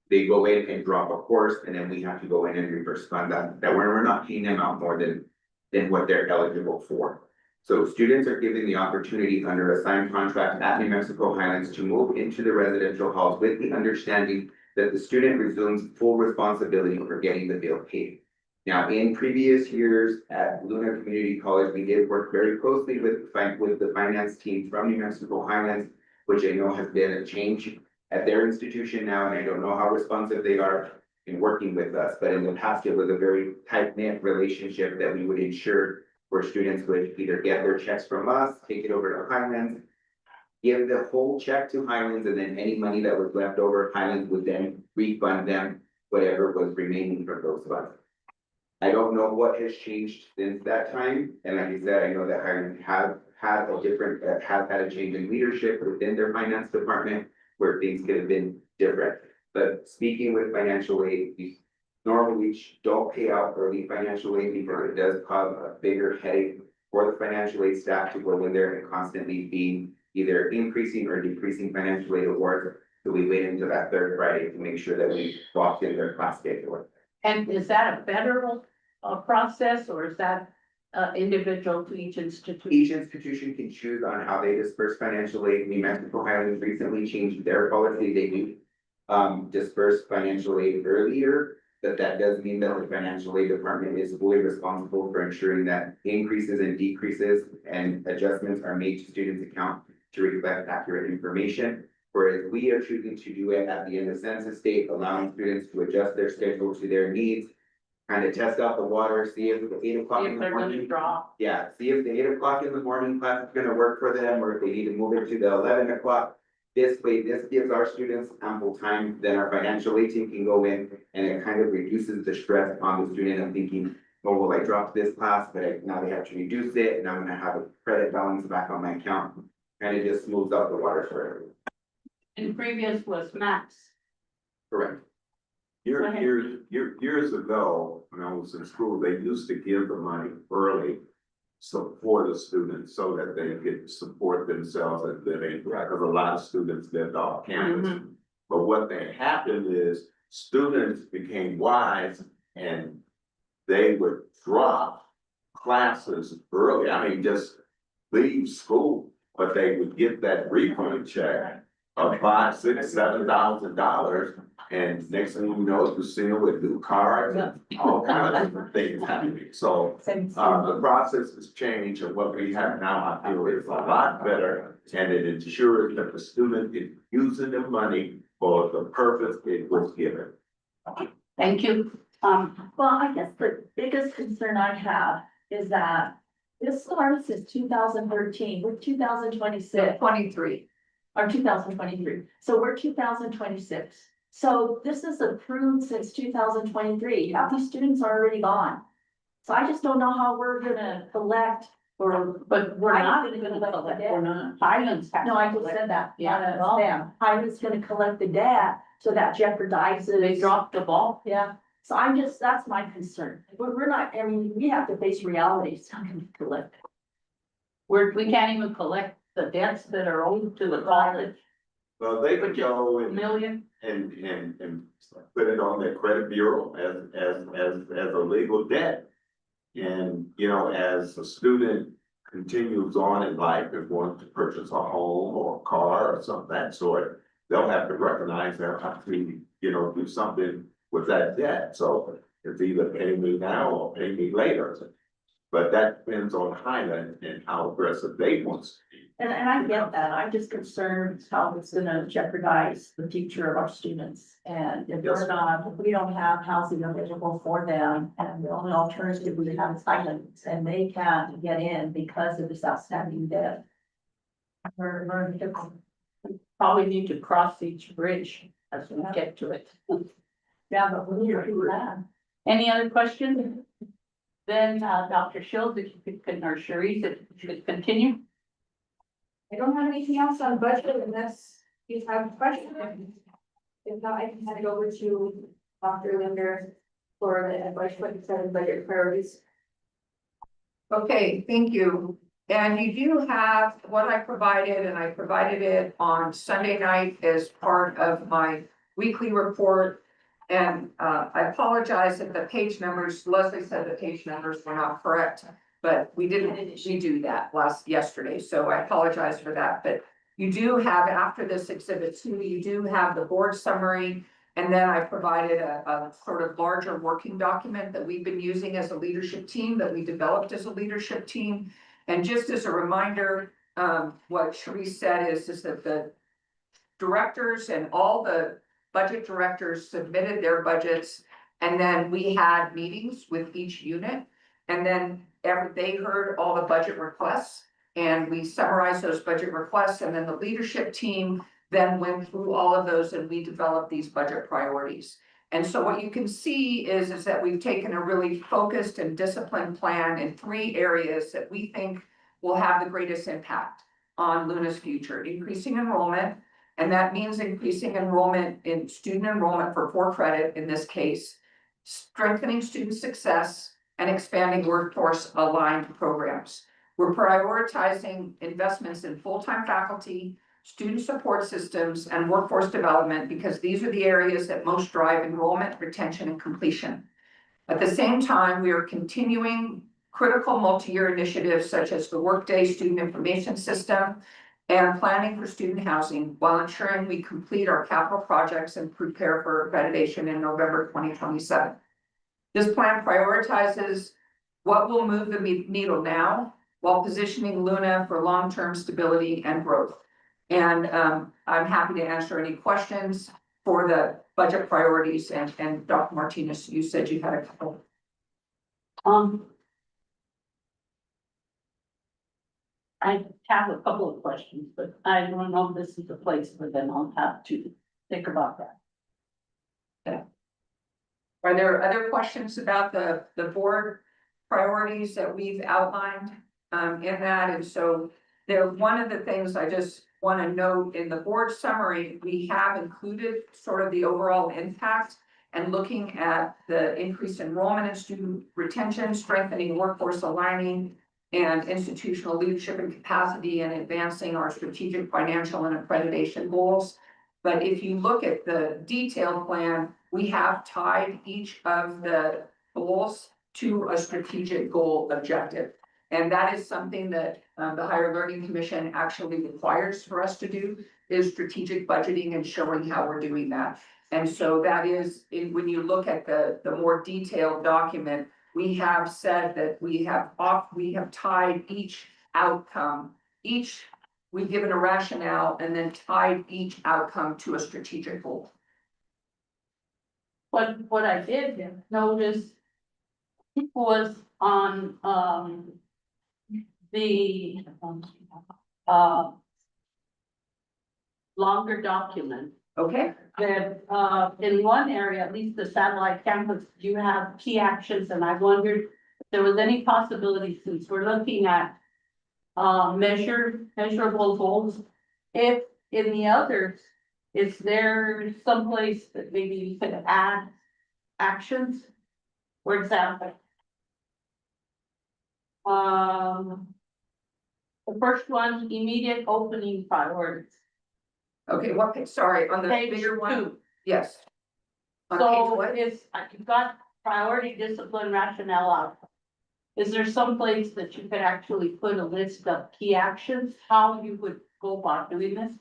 they go in and drop a course, and then we have to go in and reverse fund that we're not paying them out more than what they're eligible for. So students are given the opportunity under a signed contract at New Mexico Highlands to move into the residential halls with the understanding that the student resumes full responsibility for getting the bill paid. Now, in previous years at Luna Community College, we did work very closely with the finance team from New Mexico Highlands which I know has been a change at their institution now, and I don't know how responsive they are in working with us, but in the past, it was a very tight-knit relationship that we would ensure where students would either get their checks from us, take it over to Highlands, give the whole check to Highlands, and then any money that was left over, Highlands would then refund them whatever was remaining from those funds. I don't know what has changed since that time, and like I said, I know that Highlands has had a change in leadership within their finance department where things could have been different. But speaking with financial aid, we normally don't pay out early financial aid because it does cause a bigger headache for the financial aid staff to go in there and constantly be either increasing or decreasing financial aid awards. So we wait until that third Friday to make sure that we lock in their class schedule. And is that a federal process or is that individual to each institution? Each institution can choose on how they disperse financial aid. New Mexico Highlands recently changed their policy. They do disperse financial aid earlier, but that does mean that the financial aid department is fully responsible for ensuring that increases and decreases and adjustments are made to students' account to reflect accurate information. Whereas we are choosing to do it at the end of census date, allowing students to adjust their schedule to their needs, kind of test out the water, see if the 8 o'clock in If the they're gonna morning. draw, Yeah, see if the 8 o'clock in the morning class is gonna work for them, or if they need to move it to the 11 o'clock. This way, this gives our students ample time, then our financial aid team can go in, and it kind of reduces the stress on the student of thinking, oh, well, I dropped this class, but now they have to reduce it, and I'm gonna have a credit balance back on my account. And it just smooths out the water for everyone. and previous was max. Correct. Go ahead. Years ago, when I was in school, they used to give the money early. For the students so that they could support themselves and living, because a lot of students lived off campus. But what they happened is students became wise and they would drop classes early. I mean, just leave school, but they would get that refund check of $5,000, $6,000, $7,000. And next thing you know, you see them with new cars and all kinds of different things happening. So the process has changed, and what we have now, I feel is a lot better. And it ensures that the student is using the money for the purpose it was given. Thank you. Well, I guess the biggest concern I have is that this started since 2013, we're 2026. 23. Or 2023, so we're 2026. So this is approved since 2023, half these students are already gone. So I just don't know how we're gonna collect, But we're not Highland's gonna gonna collect collect it. it. not. Highlands have. no, to I just collect. said that, Yeah. not them. Highland's gonna collect the debt, so that jeopardizes. They dropped the ball. Yeah, so that's my concern. We're not, I mean, we have to face reality, it's not gonna be collected. We can't even collect the debts that are owed to the college, Well, they could which is go a million. and put it on their credit bureau as a legal debt. And, you know, as a student continues on in life and wants to purchase a home or a car or something of that sort, they'll have to recognize they'll have to, you know, do something with that debt. So it's either pay me now or pay me later. But that depends on Highland and how aggressive they want to be. And I get that, I'm just concerned how it's gonna jeopardize the future of our students. And if we don't have housing available for them, and the only alternative we have is Highlands, and they can't get in because of this outstanding debt. We're Probably need to cross each bridge as we get to it. yeah, but we need to do that. Any other questions? Then, Dr. Shields, if you could, or Sharice, if you could continue. I don't have anything else on budget unless you have questions. If not, I can hand it over to Dr. Linder for the FY 27 budget priorities. Okay, thank you. And you do have what I provided, and I provided it on Sunday night as part of my weekly report. And I apologize if the page numbers, Leslie said the page numbers were not correct, but we didn't redo that yesterday, so I apologize for that. But you do have, after this exhibit 2, you do have the board summary. And then I provided a sort of larger working document that we've been using as a leadership team, that we developed as a leadership team. And just as a reminder, what Sharice said is that the directors and all the budget directors submitted their budgets. And then we had meetings with each unit. And then they heard all the budget requests. And we summarized those budget requests. And then the leadership team then went through all of those and we developed these budget priorities. And so what you can see is that we've taken a really focused and disciplined plan in 3 areas that we think will have the greatest impact on Luna's future: increasing enrollment. And that means increasing enrollment in student enrollment for 4 credit in this case, strengthening student success, and expanding workforce aligned programs. We're prioritizing investments in full-time faculty, student support systems, and workforce development because these are the areas that most drive enrollment, retention, and completion. At the same time, we are continuing critical multi-year initiatives such as the Workday Student Information System and planning for student housing while ensuring we complete our capital projects and prepare for accreditation in November 2027. This plan prioritizes what will move the needle now while positioning Luna for long-term stability and growth. And I'm happy to answer any questions for the budget priorities. And Dr. Martinez, you said you had a couple. I have a couple of questions, but I don't know if this is the place, but then I'll have to think about that. Are there other questions about the board priorities that we've outlined in that? And so one of the things I just want to note in the board summary, we have included sort of the overall impact and looking at the increased enrollment and student retention, strengthening workforce aligning, and institutional leadership and capacity, and advancing our strategic financial and accreditation goals. But if you look at the detailed plan, we have tied each of the goals to a strategic goal objective. And that is something that the Higher Learning Commission actually requires for us to do, is strategic budgeting and showing how we're doing that. And so that is, when you look at the more detailed document, we have said that we have tied each outcome, we've given a rationale and then tied each outcome to a strategic goal. What I did notice was on, the, longer document. Okay, That, in one area, at least the satellite campus, you have key actions, and I wondered if there was any possibility, since we're looking at measurable goals, if in the others, is there someplace that maybe you could add actions? For example, the first one, immediate opening priorities. okay, what page? Sorry, on the Page bigger one? 2. Yes. On page So what? you've got priority, discipline, rationale, outcome. Is there some place that you could actually put a list of key actions, how you would go about doing this?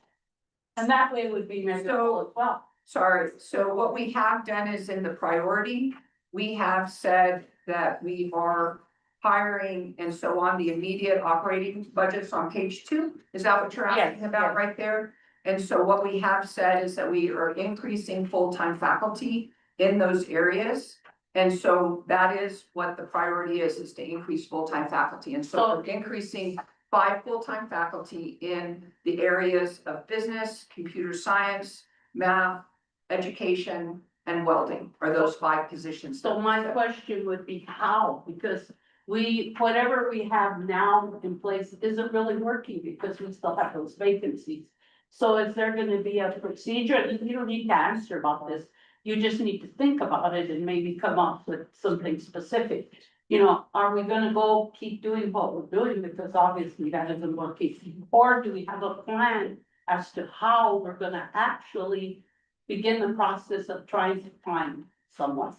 And that way it would be measurable as well. Sorry, so what we have done is in the priority, we have said that we are hiring and so on the immediate operating budgets on page 2. Is that what you're asking Yes, about yes. right there? And so what we have said is that we are increasing full-time faculty in those areas. And so that is what the priority is to increase full-time faculty. And so we're increasing 5 full-time faculty in the areas of business, computer science, math, education, and welding are those 5 positions. So my question would be how, because whatever we have now in place isn't really working because we still have those vacancies. So is there gonna be a procedure? You don't need to answer about this. You just need to think about it and maybe come up with something specific. You know, are we gonna go keep doing what we're doing because obviously that isn't working? Or do we have a plan as to how we're gonna actually begin the process of trying to find someone?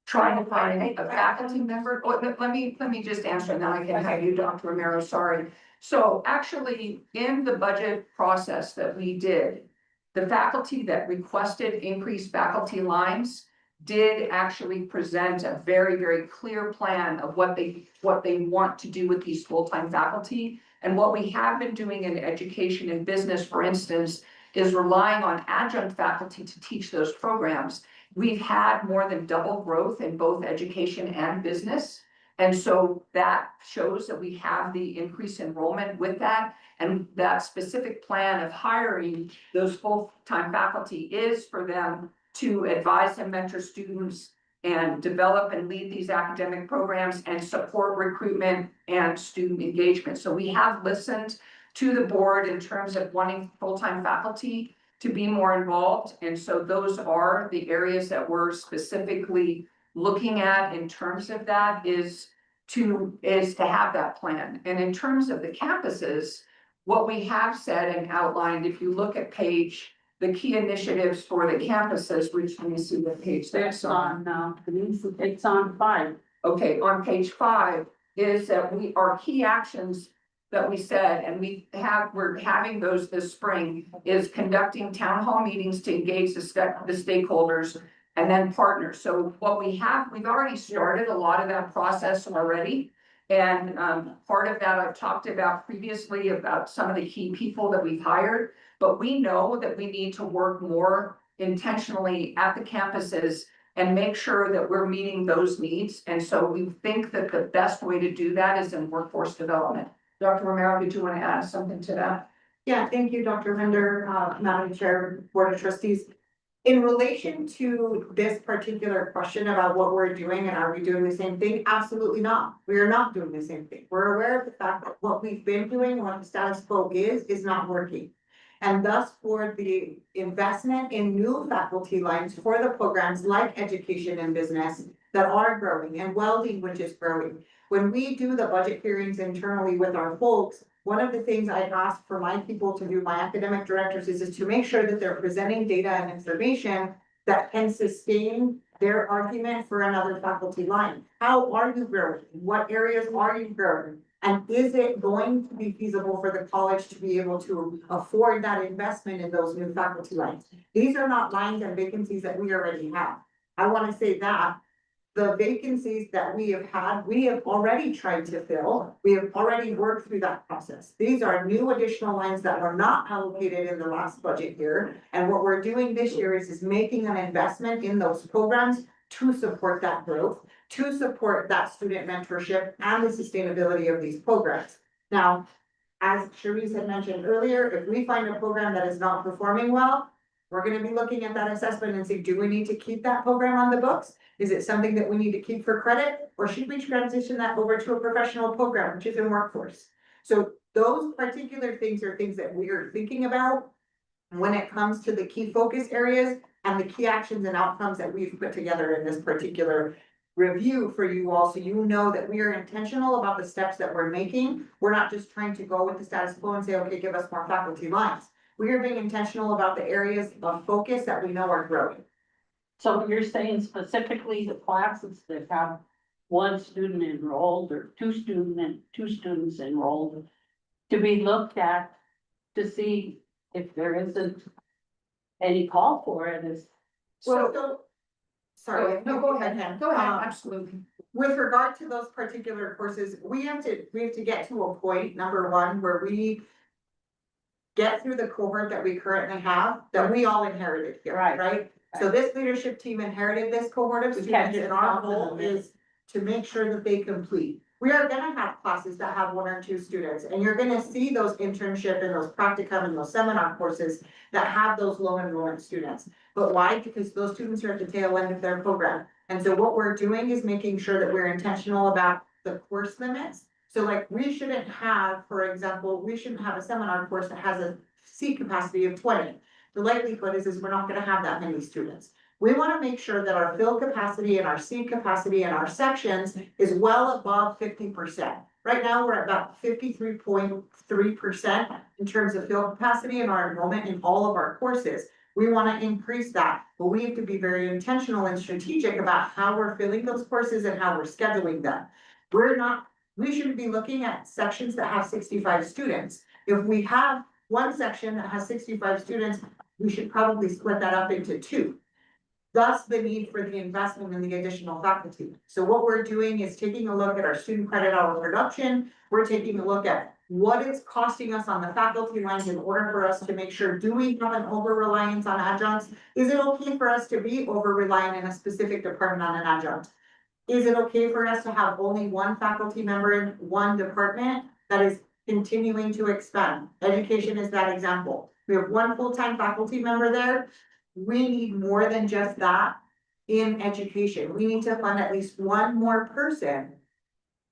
Trying to find a faculty member. Oh, let me just answer and then I can have you, Dr. Romero, sorry. So actually, in the budget process that we did, the faculty that requested increased faculty lines did actually present a very, very clear plan of what they want to do with these full-time faculty. And what we have been doing in education and business, for instance, is relying on adjunct faculty to teach those programs. We've had more than double growth in both education and business. And so that shows that we have the increased enrollment with that. And that specific plan of hiring those full-time faculty is for them to advise and mentor students and develop and lead these academic programs and support recruitment and student engagement. So we have listened to the board in terms of wanting full-time faculty to be more involved. And so those are the areas that we're specifically looking at in terms of that is to have that plan. And in terms of the campuses, what we have said and outlined, if you look at the key initiatives for the campuses, which let me see what page that's on. It's on 5. Okay, on page 5 is that our key actions that we said, and we're having those this spring, is conducting town hall meetings to engage the stakeholders and then partners. So what we've already started a lot of that process already. And part of that I've talked about previously about some of the key people that we've hired, but we know that we need to work more intentionally at the campuses and make sure that we're meeting those needs. And so we think that the best way to do that is in workforce development. Dr. Romero, did you want to add something to that? Yeah, thank you, Dr. Render, Madam Chair, Board of Trustees. In relation to this particular question about what we're doing and are we doing the same thing? Absolutely not. We are not doing the same thing. We're aware of the fact that what we've been doing, what the status quo is not working. And thus for the investment in new faculty lines for the programs like education and business that are growing and welding, which is growing. When we do the budget hearings internally with our folks, one of the things I ask for my people to do, my academic directors, is to make sure that they're presenting data and information that can sustain their argument for another faculty line. How are you growing? What areas are you growing? And is it going to be feasible for the college to be able to afford that investment in those new faculty lines? These are not lines and vacancies that we already have. I want to say that the vacancies that we have had, we have already tried to fill. We have already worked through that process. These are new additional lines that were not allocated in the last budget year. And what we're doing this year is making an investment in those programs to support that growth, to support that student mentorship and the sustainability of these programs. Now, as Cherise had mentioned earlier, if we find a program that is not performing well, we're gonna be looking at that assessment and say, do we need to keep that program on the books? Is it something that we need to keep for credit? Or should we transition that over to a professional program, which is in workforce? So those particular things are things that we are thinking about when it comes to the key focus areas and the key actions and outcomes that we've put together in this particular review for you all, so you know that we are intentional about the steps that we're making. We're not just trying to go with the status quo and say, okay, give us more faculty lines. We are being intentional about the areas of focus that we know are growing. So you're saying specifically the classes that have one student enrolled or two students enrolled to be looked at to see if there isn't any call for it is. Sorry. No, go ahead, go ahead, Um, absolutely. With regard to those particular courses, we have to get to a point, number one, where we get through the cohort that we currently have, that we all inherited here, right? So this leadership team inherited this cohort of students, and our goal is to make sure that they complete. We are gonna have classes that have 1 or 2 students, and you're gonna see those internship and those practicum and those seminar courses that have those low enrollment students. But why? Because those students are at the tail end of their program. And so what we're doing is making sure that we're intentional about the course limits. So like, we shouldn't have, for example, we shouldn't have a seminar course that has a seat capacity of 20. The likelihood is we're not gonna have that many students. We wanna make sure that our fill capacity and our seat capacity and our sections is well above 50%. Right now, we're at about 53.3% in terms of fill capacity and our enrollment in all of our courses. We wanna increase that, but we have to be very intentional and strategic about how we're filling those courses and how we're scheduling them. We shouldn't be looking at sections that have 65 students. If we have one section that has 65 students, we should probably split that up into 2. Thus the need for the investment in the additional faculty. So what we're doing is taking a look at our student credit hour production. We're taking a look at what it's costing us on the faculty line in order for us to make sure, do we have an over reliance on adjuncts? Is it okay for us to be over reliant in a specific department on an adjunct? Is it okay for us to have only one faculty member in one department that is continuing to expand? Education is that example. We have one full-time faculty member there. We need more than just that in education. We need to fund at least one more person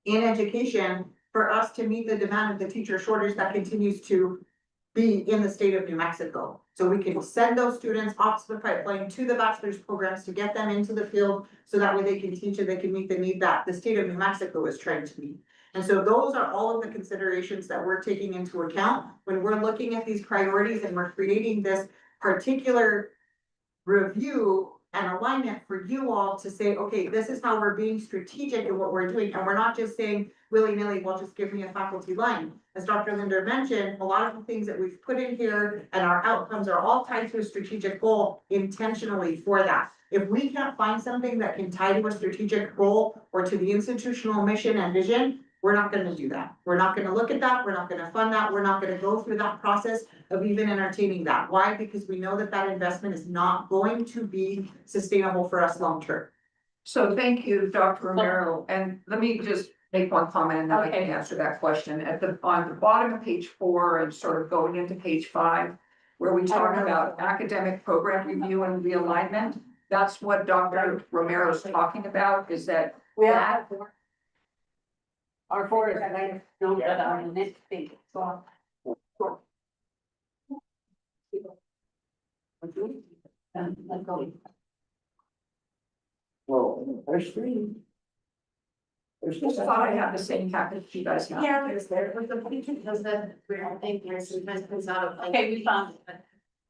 in education for us to meet the demand of the teacher shortage that continues to be in the state of New Mexico. So we can send those students off to the pipeline to the bachelor's programs to get them into the field, so that way they can teach and they can meet the need that the state of New Mexico is trying to meet. And so those are all of the considerations that we're taking into account when we're looking at these priorities and we're creating this particular review and alignment for you all to say, okay, this is how we're being strategic in what we're doing. And we're not just saying willy-nilly, well, just give me a faculty line. As Dr. Linder mentioned, a lot of the things that we've put in here and our outcomes are all tied to a strategic goal intentionally for that. If we can't find something that can tie to a strategic goal or to the institutional mission and vision, we're not gonna do that. We're not gonna look at that. We're not gonna fund that. We're not gonna go through that process of even entertaining that. Why? Because we know that that investment is not going to be sustainable for us long-term. So thank you, Dr. Romero, and let me just make one comment and then I can Okay. answer that question. On the bottom of page 4 and sort of going into page 5, where we talk about academic program review and realignment, that's what Dr. Romero is talking about, is that We that have our four is that I know that on the next thing, so. And let's go. Well, there's three. There's I just thought I had the same package you guys have. Yeah, there's there, but the feature does that, we're thinking, there's sometimes comes out of like. Okay, we found it.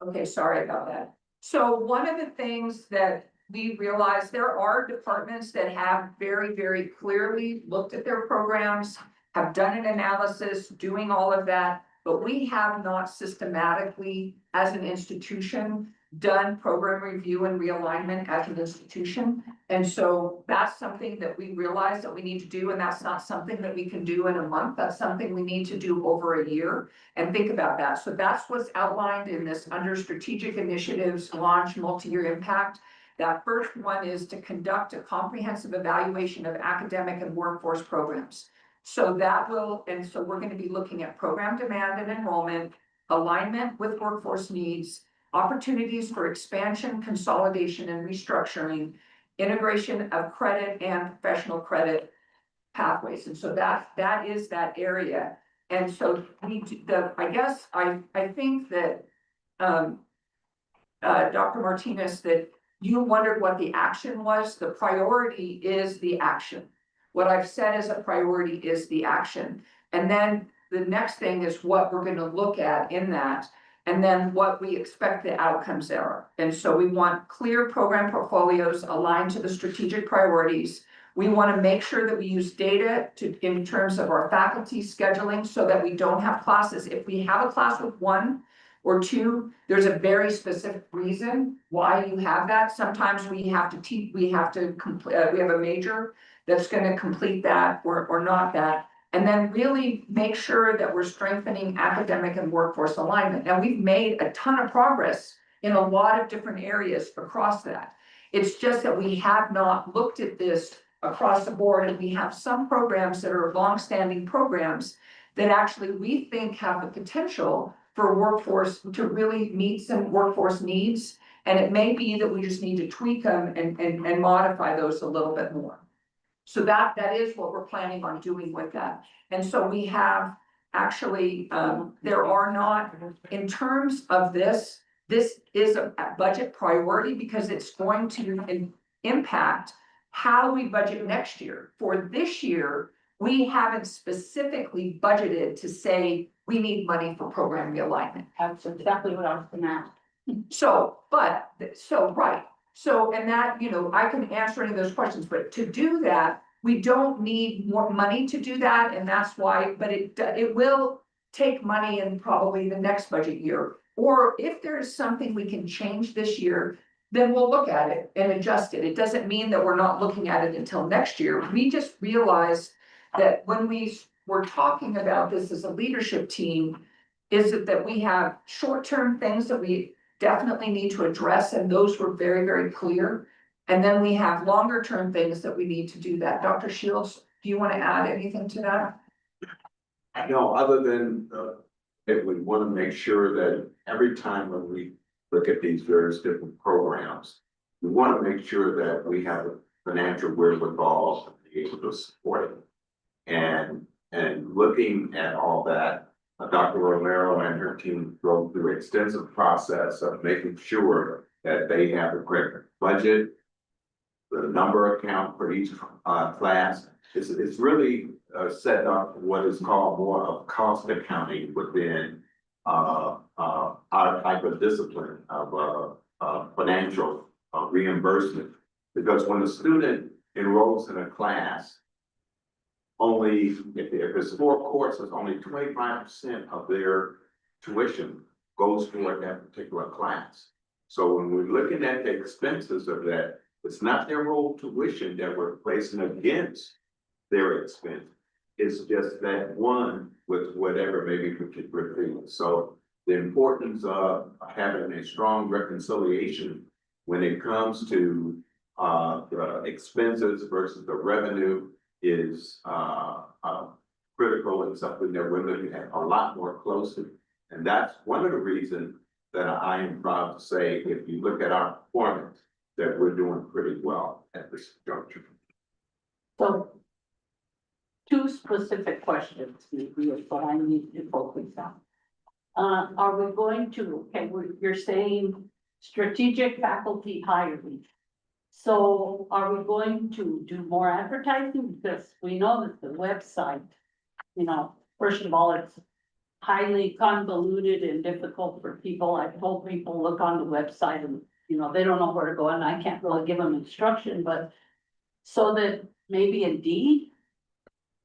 Okay, sorry about that. So one of the things that we realized, there are departments that have very, very clearly looked at their programs, have done an analysis, doing all of that, but we have not systematically, as an institution, done program review and realignment as an institution. And so that's something that we realize that we need to do, and that's not something that we can do in a month. That's something we need to do over a year and think about that. So that's what's outlined in this under strategic initiatives, launch multi-year impact. That first one is to conduct a comprehensive evaluation of academic and workforce programs. So that will, and so we're going to be looking at program demand and enrollment, alignment with workforce needs, opportunities for expansion, consolidation, and restructuring, integration of credit and professional credit pathways. And so that is that area. And so I think that Dr. Martinez, that you wondered what the action was. The priority is the action. What I've said as a priority is the action. And then the next thing is what we're going to look at in that, and then what we expect the outcomes are. And so we want clear program portfolios aligned to the strategic priorities. We want to make sure that we use data in terms of our faculty scheduling, so that we don't have classes. If we have a class with 1 or 2, there's a very specific reason why you have that. Sometimes we have to teach, we have a major that's going to complete that or not that. And then really make sure that we're strengthening academic and workforce alignment. Now, we've made a ton of progress in a lot of different areas across that. It's just that we have not looked at this across the board, and we have some programs that are longstanding programs that actually we think have the potential for workforce to really meet some workforce needs. And it may be that we just need to tweak them and modify those a little bit more. So that is what we're planning on doing with that. And so we have actually, there are not, in terms of this is a budget priority because it's going to impact how we budget next year. For this year, we haven't specifically budgeted to say we need money for program realignment. That's exactly what I was gonna ask. Right. So, and that, I can answer any of those questions, but to do that, we don't need more money to do that. And that's why, but it will take money in probably the next budget year. Or if there is something we can change this year, then we'll look at it and adjust it. It doesn't mean that we're not looking at it until next year. We just realized that when we were talking about this as a leadership team, is it that we have short-term things that we definitely need to address, and those were very, very clear. And then we have longer-term things that we need to do that. Dr. Shields, do you want to add anything to that? No, other than, if we want to make sure that every time when we look at these various different programs, we want to make sure that we have a financial wherewithal to be able to support it. And looking at all that, Dr. Romero and her team go through an extensive process of making sure that they have the correct budget, the number account for each class. It's really set up what is called more of cost accounting within our type of discipline of financial reimbursement. Because when a student enrolls in a class, only, if it's 4 courses, only 25% of their tuition goes toward that particular class. So when we're looking at the expenses of that, it's not their whole tuition that we're placing against their expense. It's just that one with whatever maybe particular thing. So the importance of having a strong reconciliation when it comes to the expenses versus the revenue is critical and something that we're looking at a lot more closely. And that's one of the reasons that I am proud to say, if you look at our performance, that we're doing pretty well at this juncture. So, 2 specific questions, maybe, is what I need to focus on. Are we going to, okay, you're saying strategic faculty hiring. So are we going to do more advertising? Because we know that the website, you know, first of all, it's highly convoluted and difficult for people. I've told people, look on the website and, you know, they don't know where to go, and I can't really give them instruction, but so that maybe Indeed,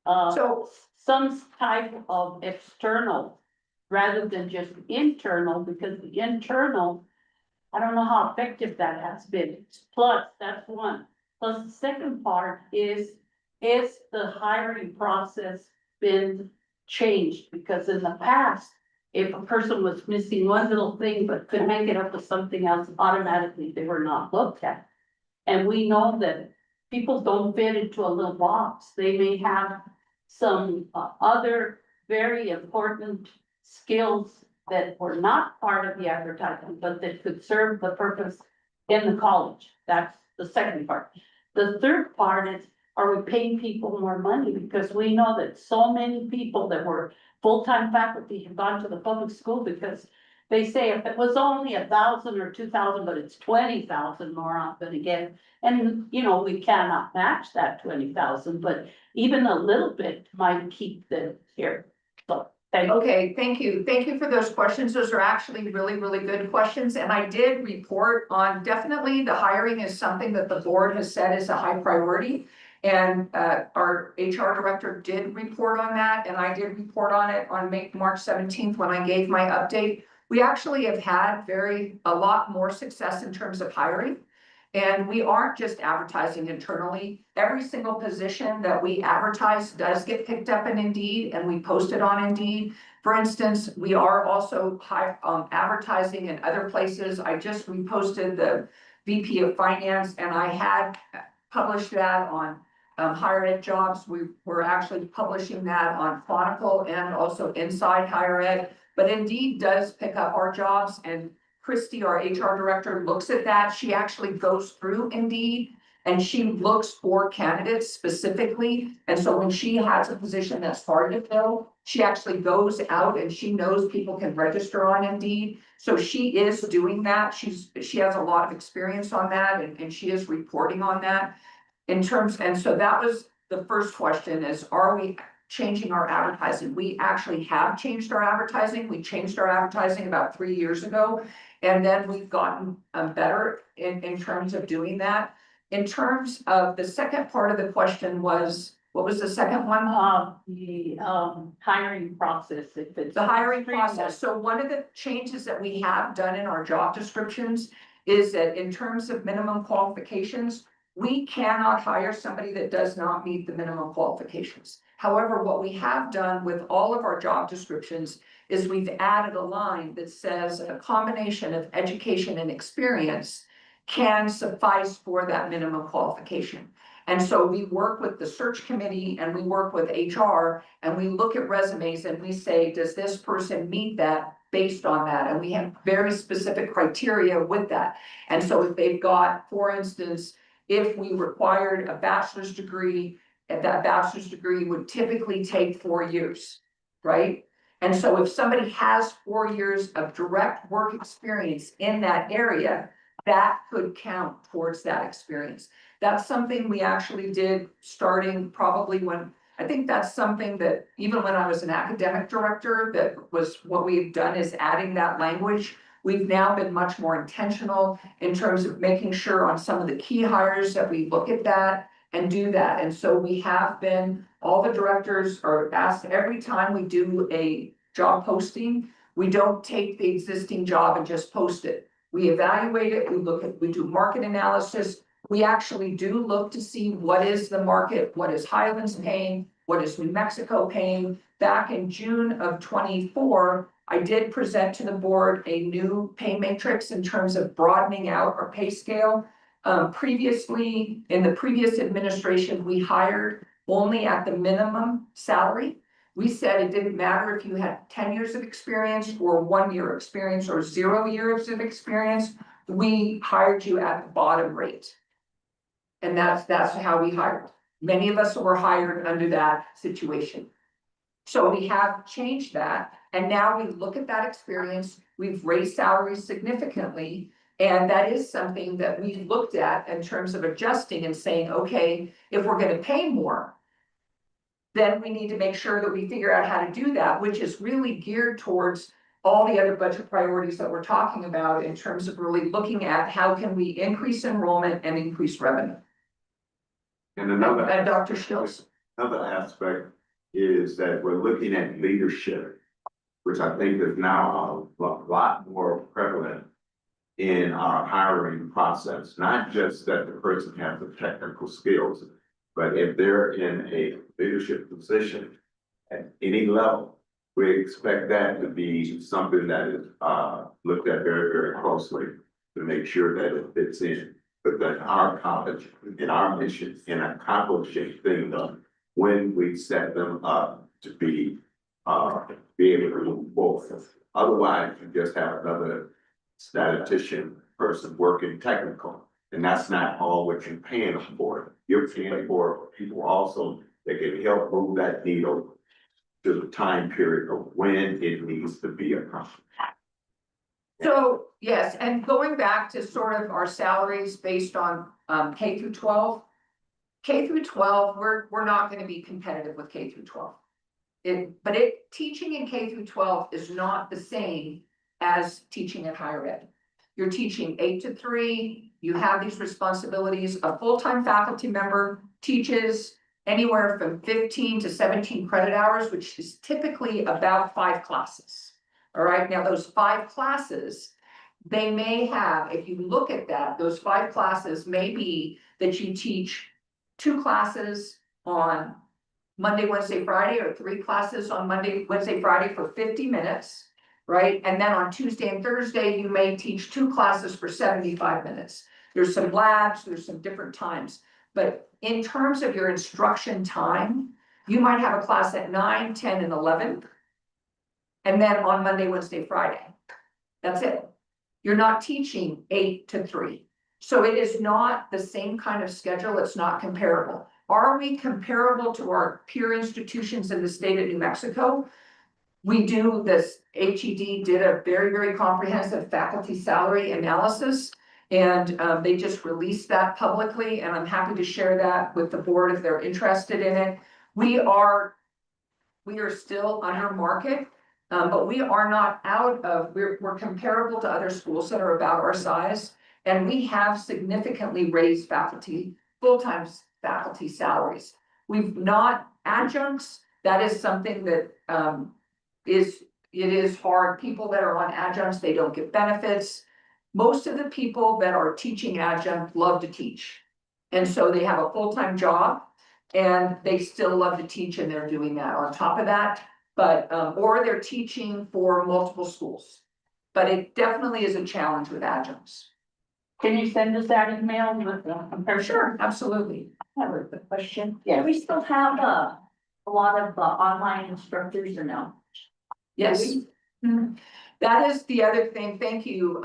So some type of external rather than just internal, because the internal, I don't know how effective that has been. Plus, that's one. Plus, the second part is the hiring process been changed? Because in the past, if a person was missing one little thing but could make it up with something else, automatically they were not looked at. And we know that people don't fit into a little box. They may have some other very important skills that were not part of the advertising, but that could serve the purpose in the college. That's the second part. The third part is, are we paying people more money? Because we know that so many people that were full-time faculty have gone to the public school because they say if it was only 1,000 or 2,000, but it's 20,000 more often again. And, you know, we cannot match that 20,000, but even a little bit might keep them here. So, thank you. okay, thank you. Thank you for those questions. Those are actually really, really good questions. And I did report on, definitely the hiring is something that the board has said is a high priority. And our HR director did report on that, and I did report on it on March 17th when I gave my update. We actually have had a lot more success in terms of hiring. And we aren't just advertising internally. Every single position that we advertise does get picked up in Indeed, and we post it on Indeed. For instance, we are also advertising in other places. I just reposted the VP of Finance, and I had published that on Higher Ed Jobs. We were actually publishing that on Chronicle and also Inside Higher Ed. But Indeed does pick up our jobs, and Christy, our HR director, looks at that. She actually goes through Indeed and she looks for candidates specifically. And so when she has a position that's hard to fill, she actually goes out and she knows people can register on Indeed. So she is doing that. She has a lot of experience on that, and she is reporting on that and so that was the first question is, are we changing our advertising? We actually have changed our advertising. We changed our advertising about 3 years ago. And then we've gotten better in terms of doing that. In terms of the second part of the question was, what was the second one? The hiring process, if it's. The hiring process. So one of the changes that we have done in our job descriptions is that in terms of minimum qualifications, we cannot hire somebody that does not meet the minimum qualifications. However, what we have done with all of our job descriptions is we've added a line that says a combination of education and experience can suffice for that minimum qualification. And so we work with the search committee and we work with HR and we look at resumes and we say, does this person meet that based on that? And we have very specific criteria with that. And so if they've got, for instance, if we required a bachelor's degree, and that bachelor's degree would typically take 4 years, right? And so if somebody has 4 years of direct work experience in that area, that could count towards that experience. That's something we actually did starting probably when, I think that's something that even when I was an academic director, that was what we've done is adding that language. We've now been much more intentional in terms of making sure on some of the key hires that we look at that and do that. And so we have been, all the directors are asked every time we do a job posting, we don't take the existing job and just post it. We evaluate it, we do market analysis. We actually do look to see what is the market, what is Highlands paying, what is New Mexico paying. Back in June of 24, I did present to the board a new pay matrix in terms of broadening out our pay scale. Previously, in the previous administration, we hired only at the minimum salary. We said it didn't matter if you had 10 years of experience or 1 year experience or 0 years of experience, we hired you at the bottom rate. And that's how we hired. Many of us were hired under that situation. So we have changed that, and now we look at that experience, we've raised salaries significantly. And that is something that we've looked at in terms of adjusting and saying, okay, if we're gonna pay more, then we need to make sure that we figure out how to do that, which is really geared towards all the other budget priorities that we're talking about in terms of really looking at how can we increase enrollment and increase revenue. And another. And Dr. Schiltz. Another aspect is that we're looking at leadership, which I think is now a lot more prevalent in our hiring process. Not just that the person has the technical skills, but if they're in a leadership position at any level, we expect that to be something that is looked at very, very closely to make sure that it fits in. But that our college and our mission in accomplishing things when we set them up to be able to move forward. Otherwise, you just have another statistician person working technical, and that's not all what you're paying them for. You're paying for people also that can help move that needle to the time period of when it needs to be accomplished. So, yes, and going back to sort of our salaries based on K through 12. K through 12, we're not gonna be competitive with K through 12. Teaching in K through 12 is not the same as teaching at higher ed. You're teaching 8 to 3, you have these responsibilities. A full-time faculty member teaches anywhere from 15 to 17 credit hours, which is typically about 5 classes. All right, now those 5 classes, they may have, if you look at that, those 5 classes may be that you teach 2 classes on Monday, Wednesday, Friday, or 3 classes on Monday, Wednesday, Friday for 50 minutes, right? And then on Tuesday and Thursday, you may teach 2 classes for 75 minutes. There's some labs, there's some different times. But in terms of your instruction time, you might have a class at 9, 10, and 11. And then on Monday, Wednesday, Friday. That's it. You're not teaching 8 to 3. So it is not the same kind of schedule. It's not comparable. Are we comparable to our peer institutions in the state of New Mexico? We do this, HED did a very, very comprehensive faculty salary analysis. And they just released that publicly, and I'm happy to share that with the board if they're interested in it. We are still under market. But we are not out of, we're comparable to other schools that are about our size. And we have significantly raised faculty, full-time faculty salaries. We've not adjuncts, that is something that it is hard. People that are on adjuncts, they don't get benefits. most of the people that are teaching adjunct love to teach. And so they have a full-time job and they still love to teach and they're doing that on top of that. But, or they're teaching for multiple schools. But it definitely is a challenge with adjuncts. Can you send us that email with the comparison? Absolutely. I have a quick question. Yes. Do we still have a lot of online instructors or no? Yes. Mhm. That is the other thing. Thank you,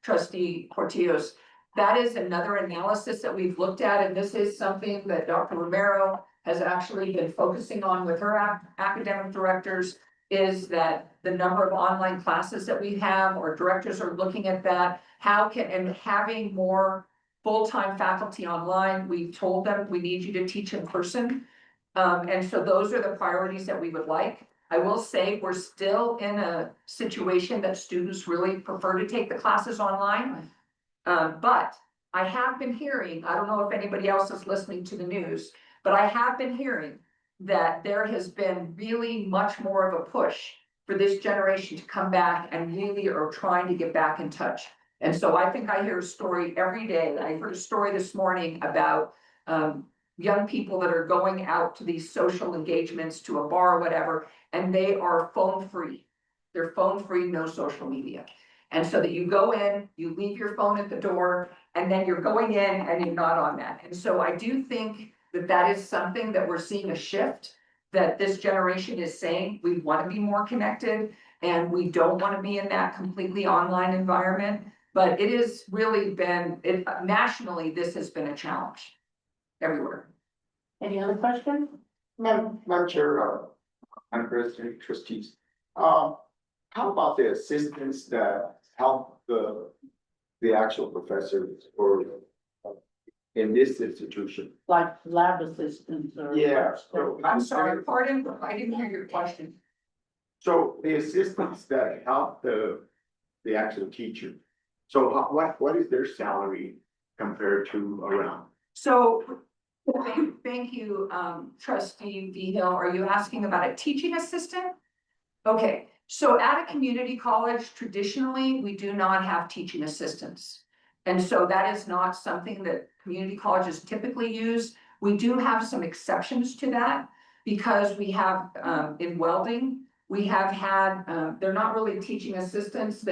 trustee Portillos. That is another analysis that we've looked at, and this is something that Dr. Romero has actually been focusing on with her academic directors, is that the number of online classes that we have, our directors are looking at that. How can, and having more full-time faculty online, we've told them we need you to teach in person. And so those are the priorities that we would like. I will say we're still in a situation that students really prefer to take the classes online. But I have been hearing, I don't know if anybody else is listening to the news, but I have been hearing that there has been really much more of a push for this generation to come back and really are trying to get back in touch. And so I think I hear a story every day. I heard a story this morning about young people that are going out to these social engagements, to a bar or whatever, and they are phone free. They're phone free, no social media. And so that you go in, you leave your phone at the door, and then you're going in and you're not on that. And so I do think that that is something that we're seeing a shift, that this generation is saying, we want to be more connected and we don't want to be in that completely online environment. But it has really been, nationally, this has been a challenge everywhere. Any other questions? Madam Chair, Madam President, trustees, how about the assistants that help the actual professors or in this institution? Like lab assistants or? Yeah. I'm sorry, pardon, I didn't hear your question. So the assistants that help the actual teacher, so what is their salary compared to around? So, thank you, trustee Vigil. Are you asking about a teaching assistant? Okay, so at a community college, traditionally, we do not have teaching assistants. And so that is not something that community colleges typically use. We do have some exceptions to that because we have, in welding, we have had, they're not really teaching assistants.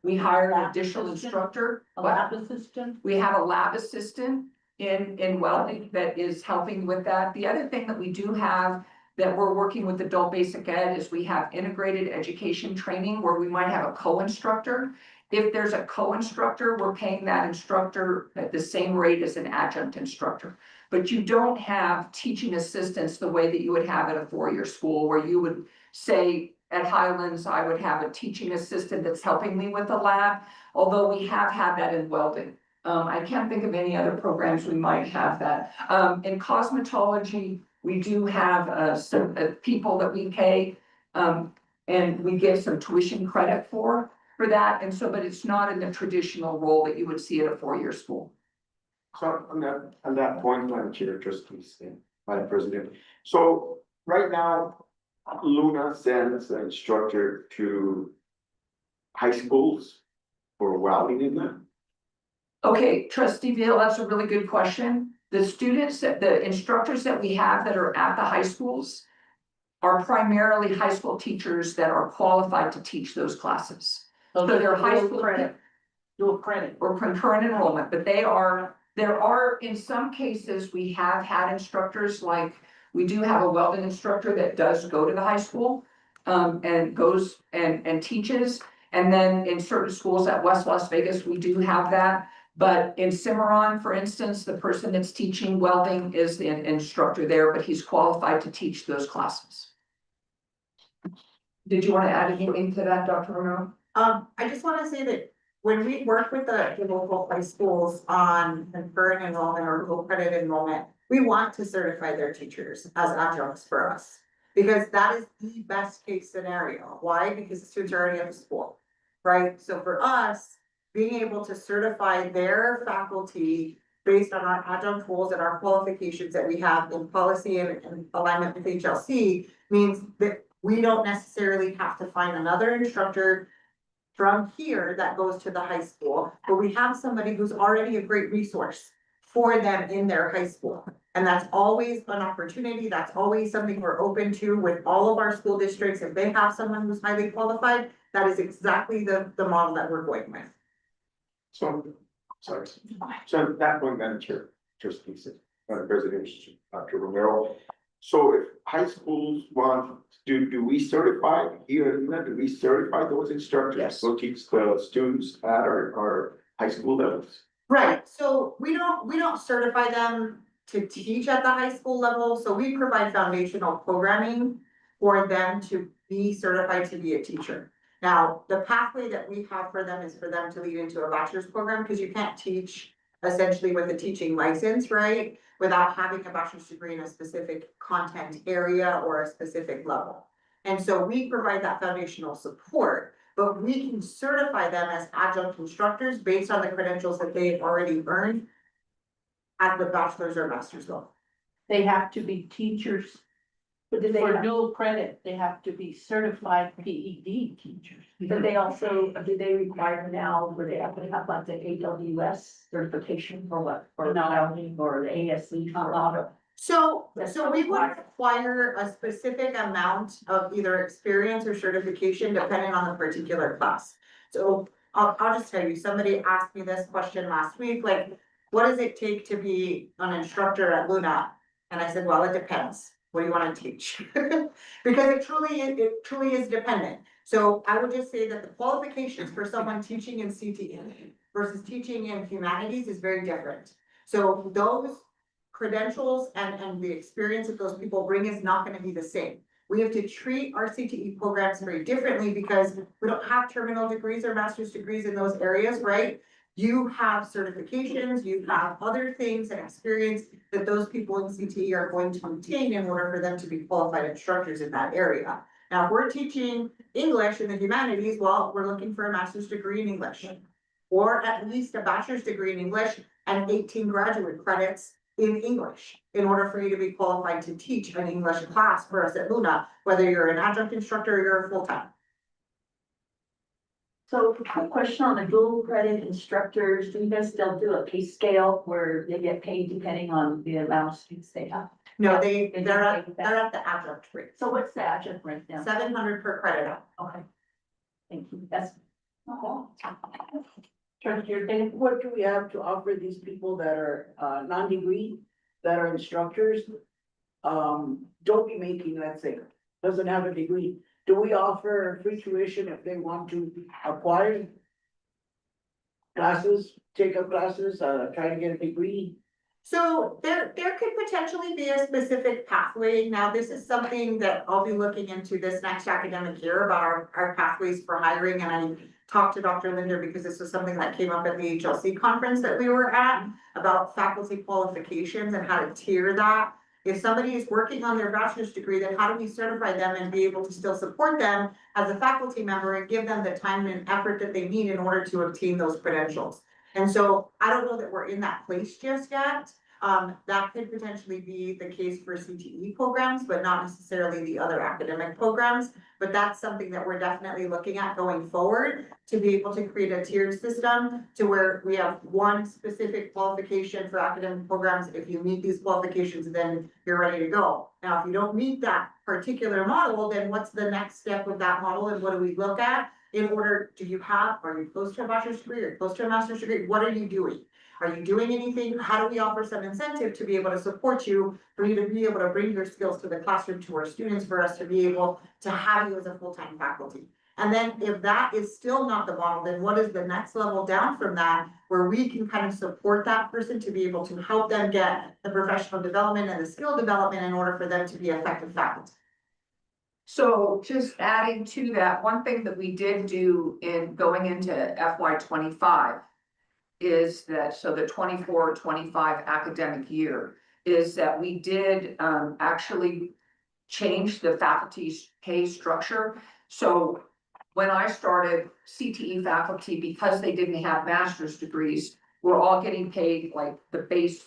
We hire an additional instructor. A lab assistant? We have a lab assistant in welding that is helping with that. The other thing that we do have that we're working with adult basic ed is we have integrated education training where we might have a co-instructor. If there's a co-instructor, we're paying that instructor at the same rate as an adjunct instructor. But you don't have teaching assistants the way that you would have at a four-year school where you would say at Highlands, I would have a teaching assistant that's helping me with the lab, although we have had that in welding. I can't think of any other programs we might have that. In cosmetology, we do have some people that we pay and we give some tuition credit for that. And so, but it's not in the traditional role that you would see at a four-year school. So on that point, Madam Chair, trustees, and Madam President, so right now, Luna sends an instructor to high schools for welding in them. Okay, trustee Veal, that's a really good question. The instructors that we have that are at the high schools are primarily high school teachers that are qualified to teach those classes. So they're high school credit. Dual credit. or concurrent enrollment, but there are, in some cases, we have had instructors, like we do have a welding instructor that does go to the high school and goes and teaches. And then in certain schools at West Las Vegas, we do have that. But in Cimarron, for instance, the person that's teaching welding is the instructor there, but he's qualified to teach those classes. Did you want to add anything to that, Dr. Romero? I just wanna say that when we work with the local high schools on concurrent enrollment or dual credit enrollment, we want to certify their teachers as adjuncts for us. Because that is the best case scenario. Why? Because the students are already at the school, right? So for us, being able to certify their faculty based on our adjunct rules and our qualifications that we have in policy and alignment with HLC means that we don't necessarily have to find another instructor from here that goes to the high school, but we have somebody who's already a great resource for them in their high school. And that's always an opportunity, that's always something we're open to with all of our school districts. If they have someone who's highly qualified, that is exactly the model that we're going with. So, sorry, so that point, Madam Chair, trustees, President, Dr. Romero. So if high schools want, do we certify here, do we certify those instructors? Yes. Who teach the students at our high school levels? Right, so we don't certify them to teach at the high school level, so we provide foundational programming for them to be certified to be a teacher. Now, the pathway that we have for them is for them to lead into a bachelor's program, because you can't teach essentially with a teaching license, right? Without having a bachelor's degree in a specific content area or a specific level. And so we provide that foundational support, but we can certify them as adjunct instructors based on the credentials that they've already earned at the bachelor's or master's level. They have to be teachers. But do they, For have- dual credit, they have to be certified PED teachers. but they also, do they require now, where they have to have like the AWS certification for what? For No. accounting or the ASC for auto? So That's we would required. require a specific amount of either experience or certification depending on the particular class. So I'll just tell you, somebody asked me this question last week, like, what does it take to be an instructor at Luna? And I said, well, it depends. What do you want to teach? Because it truly is dependent. So I would just say that the qualifications for someone teaching in CTE versus teaching in humanities is very different. So those credentials and the experience that those people bring is not gonna be the same. We have to treat our CTE programs very differently because we don't have terminal degrees or master's degrees in those areas, right? You have certifications, you have other things and experience that those people in CTE are going to obtain in order for them to be qualified instructors in that area. Now, if we're teaching English in the humanities, well, we're looking for a master's degree in English. Or at least a bachelor's degree in English and 18 graduate credits in English, in order for you to be qualified to teach an English class for us at Luna, whether you're an adjunct instructor or you're a full-time. So quick question on the dual credit instructors, do you guys still do a pay scale where they get paid depending on the amount of students they have? No, They they're just at, take that. they're at the adjunct rate, So what's the adjunct rate now? 700 per credit hour. Okay. Thank you, that's. Trustee Dana, what do we have to offer these people that are non-degree, that are instructors? Don't be making, let's say, doesn't have a degree. Do we offer free tuition if they want to acquire classes, take up classes, try to get a degree? So there could potentially be a specific pathway. Now, this is something that I'll be looking into this next academic year about our pathways for hiring. And I talked to Dr. Linder because this was something that came up at the HLC conference that we were at about faculty qualifications and how to tier that. If somebody is working on their bachelor's degree, then how do we certify them and be able to still support them as a faculty member and give them the time and effort that they need in order to obtain those credentials? And so I don't know that we're in that place just yet. That could potentially be the case for CTE programs, but not necessarily the other academic programs. But that's something that we're definitely looking at going forward to be able to create a tiered system to where we have one specific qualification for academic programs. If you meet these qualifications, then you're ready to go. Now, if you don't meet that particular model, then what's the next step of that model and what do we look at? In order, are you close to a bachelor's degree or close to a master's degree? What are you doing? Are you doing anything? How do we offer some incentive to be able to support you, for you to be able to bring your skills to the classroom to our students, for us to be able to have you as a full-time faculty? And then if that is still not the model, then what is the next level down from that, where we can kind of support that person to be able to help them get the professional development and the skill development in order for them to be effective faculty? So just adding to that, one thing that we did do in going into FY25 is that, so the 24-25 academic year, is that we did actually change the faculty's pay structure. So when I started, CTE faculty, because they didn't have master's degrees, were all getting paid, like the base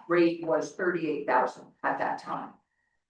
rate was 38,000 at that time.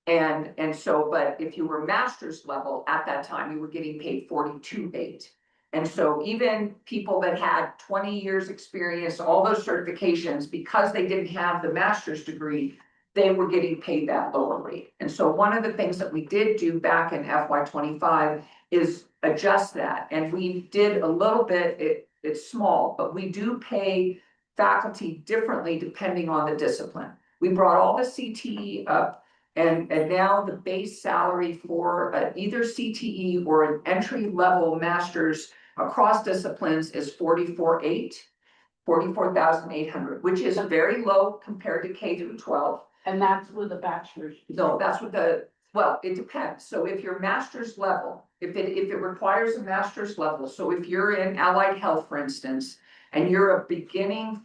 And so, but if you were master's level at that time, you were getting paid 42,800. And so even people that had 20 years experience, all those certifications, because they didn't have the master's degree, they were getting paid that lower rate. And so one of the things that we did do back in FY 25 is adjust that. And we did a little bit, it's small, but we do pay faculty differently depending on the discipline. We brought all the CTE up, and now the base salary for either CTE or an entry level master's across disciplines is 44,800, which is very low compared to K through 12. And that's with a bachelor's. No, that's what well, it depends. So if your master's level, if it requires a master's level, so if you're in allied health, for instance, and you're a beginning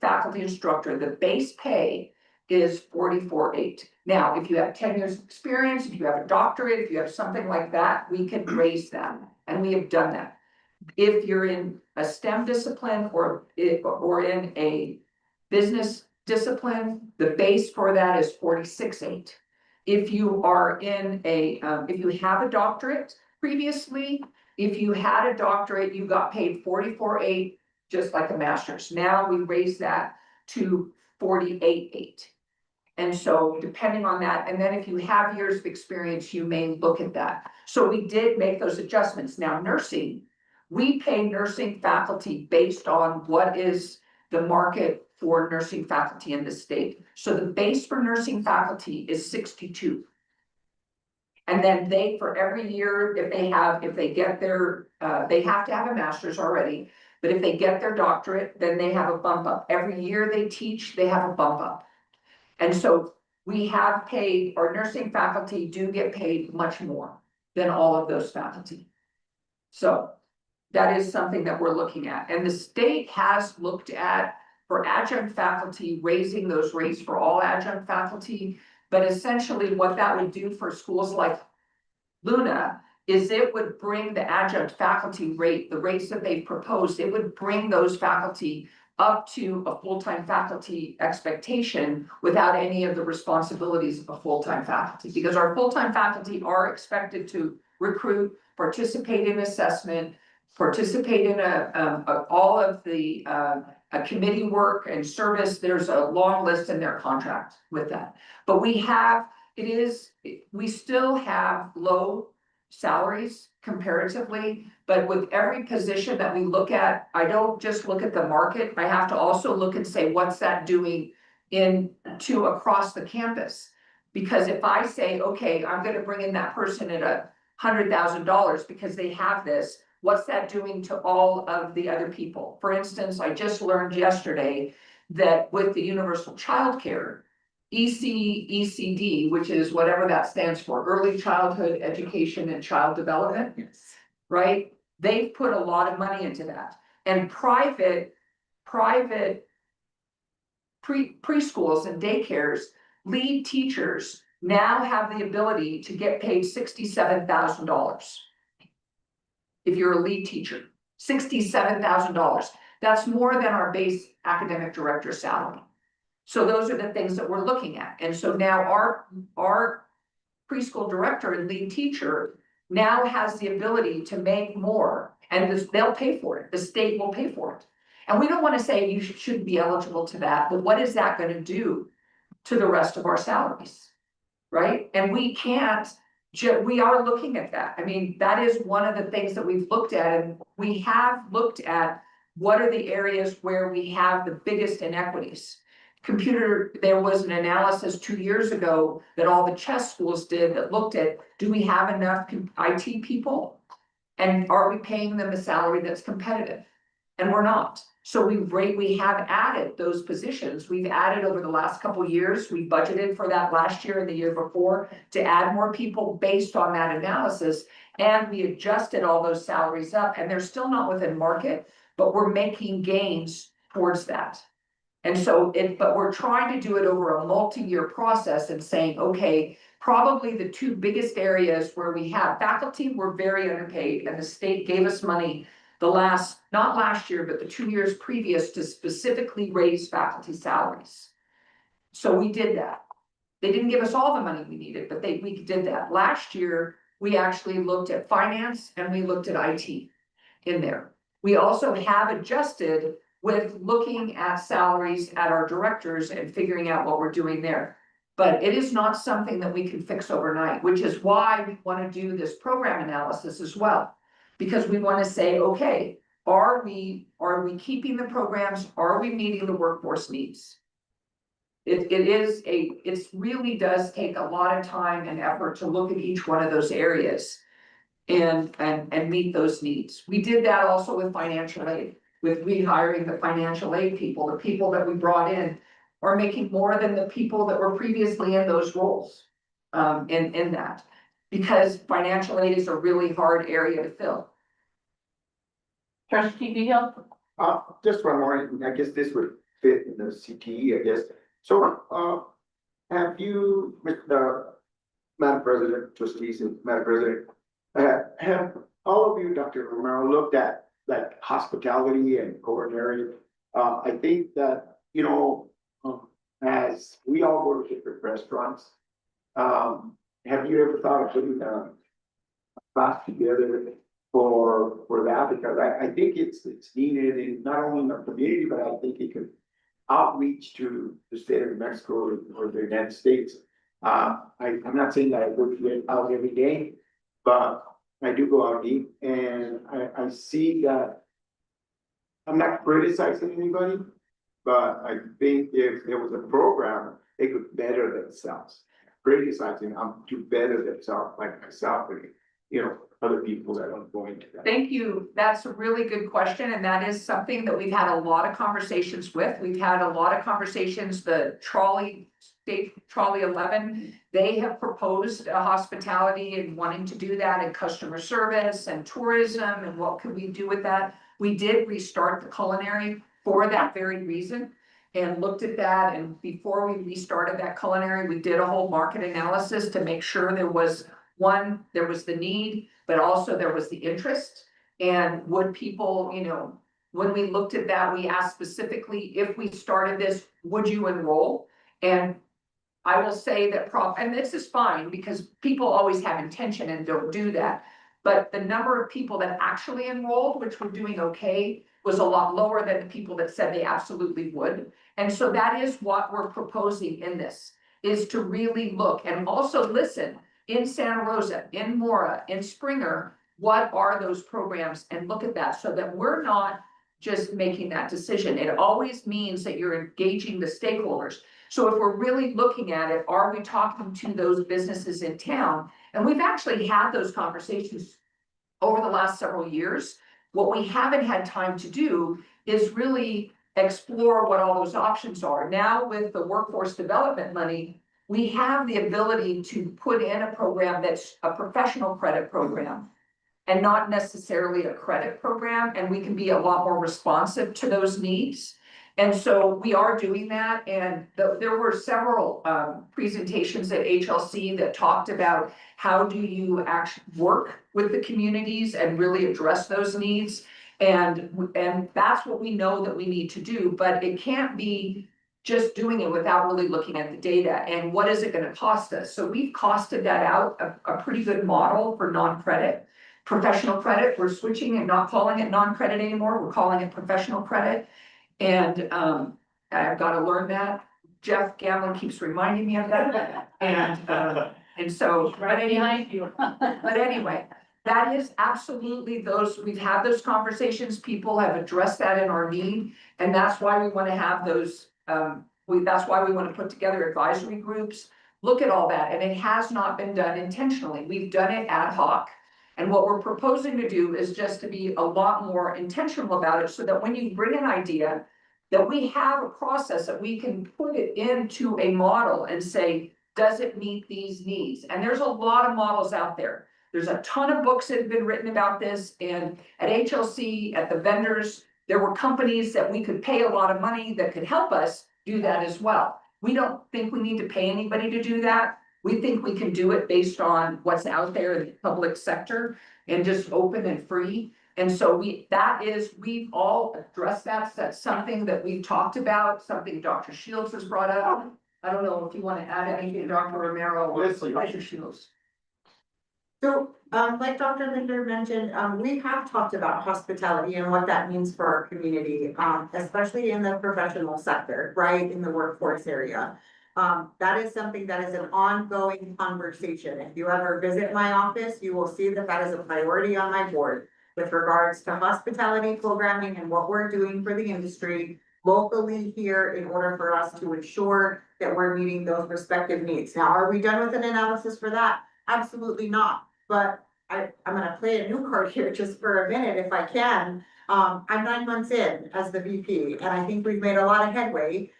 faculty instructor, the base pay is 44,800. Now, if you have 10 years of experience, if you have a doctorate, if you have something like that, we can raise that, and we have done that. If you're in a STEM discipline or in a business discipline, the base for that is 46,800. If you are in if you have a doctorate previously, if you had a doctorate, you got paid 44,800, just like a master's. Now we raise that to 48,800. And so depending on that, and then if you have years of experience, you may look at that. So we did make those adjustments. Now nursing, we pay nursing faculty based on what is the market for nursing faculty in the state. So the base for nursing faculty is 62. And then for every year, if they get their, they have to have a master's already, but if they get their doctorate, then they have a bump up. Every year they teach, they have a bump up. And so we have paid, our nursing faculty do get paid much more than all of those faculty. So that is something that we're looking at. And the state has looked at, for adjunct faculty, raising those rates for all adjunct faculty. But essentially what that would do for schools like Luna is it would bring the adjunct faculty rate, the rates that they've proposed, it would bring those faculty up to a full-time faculty expectation without any of the responsibilities of a full-time faculty. Because our full-time faculty are expected to recruit, participate in assessment, participate in all of the committee work and service. There's a long list in their contract with that. But we still have low salaries comparatively, but with every position that we look at, I don't just look at the market. I have to also look and say, what's that doing across the campus? Because if I say, okay, I'm going to bring in that person at $100,000 because they have this, what's that doing to all of the other people? For instance, I just learned yesterday that with the universal childcare, ECD, which is whatever that stands for, early childhood education and child development, right? They've put a lot of money into that. And private preschools and daycares, lead teachers now have the ability to get paid $67,000. If you're a lead teacher, $67,000. That's more than our base academic director salary. So those are the things that we're looking at. And so now our preschool director and lead teacher now has the ability to make more, and they'll pay for it. The state will pay for it. And we don't want to say you shouldn't be eligible to that, but what is that going to do to the rest of our salaries? Right? And we are looking at that. I mean, that is one of the things that we've looked at, and we have looked at what are the areas where we have the biggest inequities. There was an analysis 2 years ago that all the chess schools did that looked at, do we have enough IT people? And are we paying them a salary that's competitive? And we're not. So we have added those positions. We've added over the last couple of years. We budgeted for that last year and the year before to add more people based on that analysis. And we adjusted all those salaries up, and they're still not within market, but we're making gains towards that. And so but we're trying to do it over a multi-year process and saying, okay, probably the two biggest areas where we have faculty were very underpaid, and the state gave us money not last year, but the 2 years previous to specifically raise faculty salaries. So we did that. They didn't give us all the money we needed, but we did that. Last year, we actually looked at finance and we looked at IT. in there. We also have adjusted with looking at salaries at our directors and figuring out what we're doing there. But it is not something that we can fix overnight, which is why we want to do this program analysis as well. Because we want to say, okay, are we keeping the programs? Are we meeting the workforce needs? It really does take a lot of time and effort to look at each one of those areas and meet those needs. We did that also with financial aid, with rehiring the financial aid people. The people that we brought in are making more than the people that were previously in those roles, in that. Because financial aid is a really hard area to fill. Trustee Vihil? Just one more, I guess this would fit in the CTE, I guess. So, have you, Madam President, trustees and Madam President, have all of you, Dr. Romero, looked at like hospitality and culinary? I think that, you know, as we all go to different restaurants, have you ever thought of putting a class together for that? Because I think it's needed in not only in the community, but I think it could outreach to the state of New Mexico or the United States. I'm not saying that I go out every day, but I do go out and eat, and I see that. I'm not criticizing anybody, but I think if there was a program, they could better themselves. Criticizing them to better themselves, like myself, and, you know, other people that are going to that. Thank you. That's a really good question, and that is something that we've had a lot of conversations with. We've had a lot of conversations, the State Trolley 11, they have proposed a hospitality and wanting to do that in customer service and tourism, and what could we do with that? We did restart the culinary for that very reason and looked at that, and before we restarted that culinary, we did a whole market analysis to make sure there was the need, but also there was the interest. And would people, you know, when we looked at that, we asked specifically, if we started this, would you enroll? And I will say that and this is fine because people always have intention and don't do that. But the number of people that actually enrolled, which were doing okay, was a lot lower than the people that said they absolutely would. And so that is what we're proposing in this, is to really look and also listen in Santa Rosa, in Mora, in Springer, what are those programs, and look at that so that we're not just making that decision. It always means that you're engaging the stakeholders. So if we're really looking at it, are we talking to those businesses in town? And we've actually had those conversations over the last several years. What we haven't had time to do is really explore what all those options are. Now with the workforce development money, we have the ability to put in a program that's a professional credit program and not necessarily a credit program, and we can be a lot more responsive to those needs. And so we are doing that, and there were several presentations at HLC that talked about how do you actually work with the communities and really address those needs. And that's what we know that we need to do, but it can't be just doing it without really looking at the data and what is it going to cost us. So we've costed that out, a pretty good model for non-credit. Professional credit, we're switching and not calling it non-credit anymore, we're calling it professional credit. And I've got to learn that. Jeff Gamlin keeps reminding me of that. And so, Right behind you. but anyway, that is absolutely we've had those conversations, people have addressed that in our need. And that's why we want to have those, that's why we want to put together advisory groups, look at all that. And it has not been done intentionally. We've done it ad hoc. And what we're proposing to do is just to be a lot more intentional about it so that when you bring an idea, that we have a process that we can put it into a model and say, does it meet these needs? And there's a lot of models out there. There's a ton of books that have been written about this, and at HLC, at the vendors, there were companies that we could pay a lot of money that could help us do that as well. We don't think we need to pay anybody to do that. We think we can do it based on what's out there in the public sector and just open and free. And so we've all addressed that. So that's something that we've talked about, something Dr. Shields has brought up. I don't know if you want to add anything, Dr. Romero or Yes, please. Dr. Shields. So Like Dr. Linder mentioned, we have talked about hospitality and what that means for our community, especially in the professional sector, right, in the workforce area. That is something that is an ongoing conversation. If you ever visit my office, you will see that that is a priority on my board with regards to hospitality programming and what we're doing for the industry locally here in order for us to ensure that we're meeting those respective needs. Now, are we done with an analysis for that? Absolutely not. But I'm gonna play a new card here just for a minute if I can. I'm 9 months in as the VP, and I think we've made a lot of headway.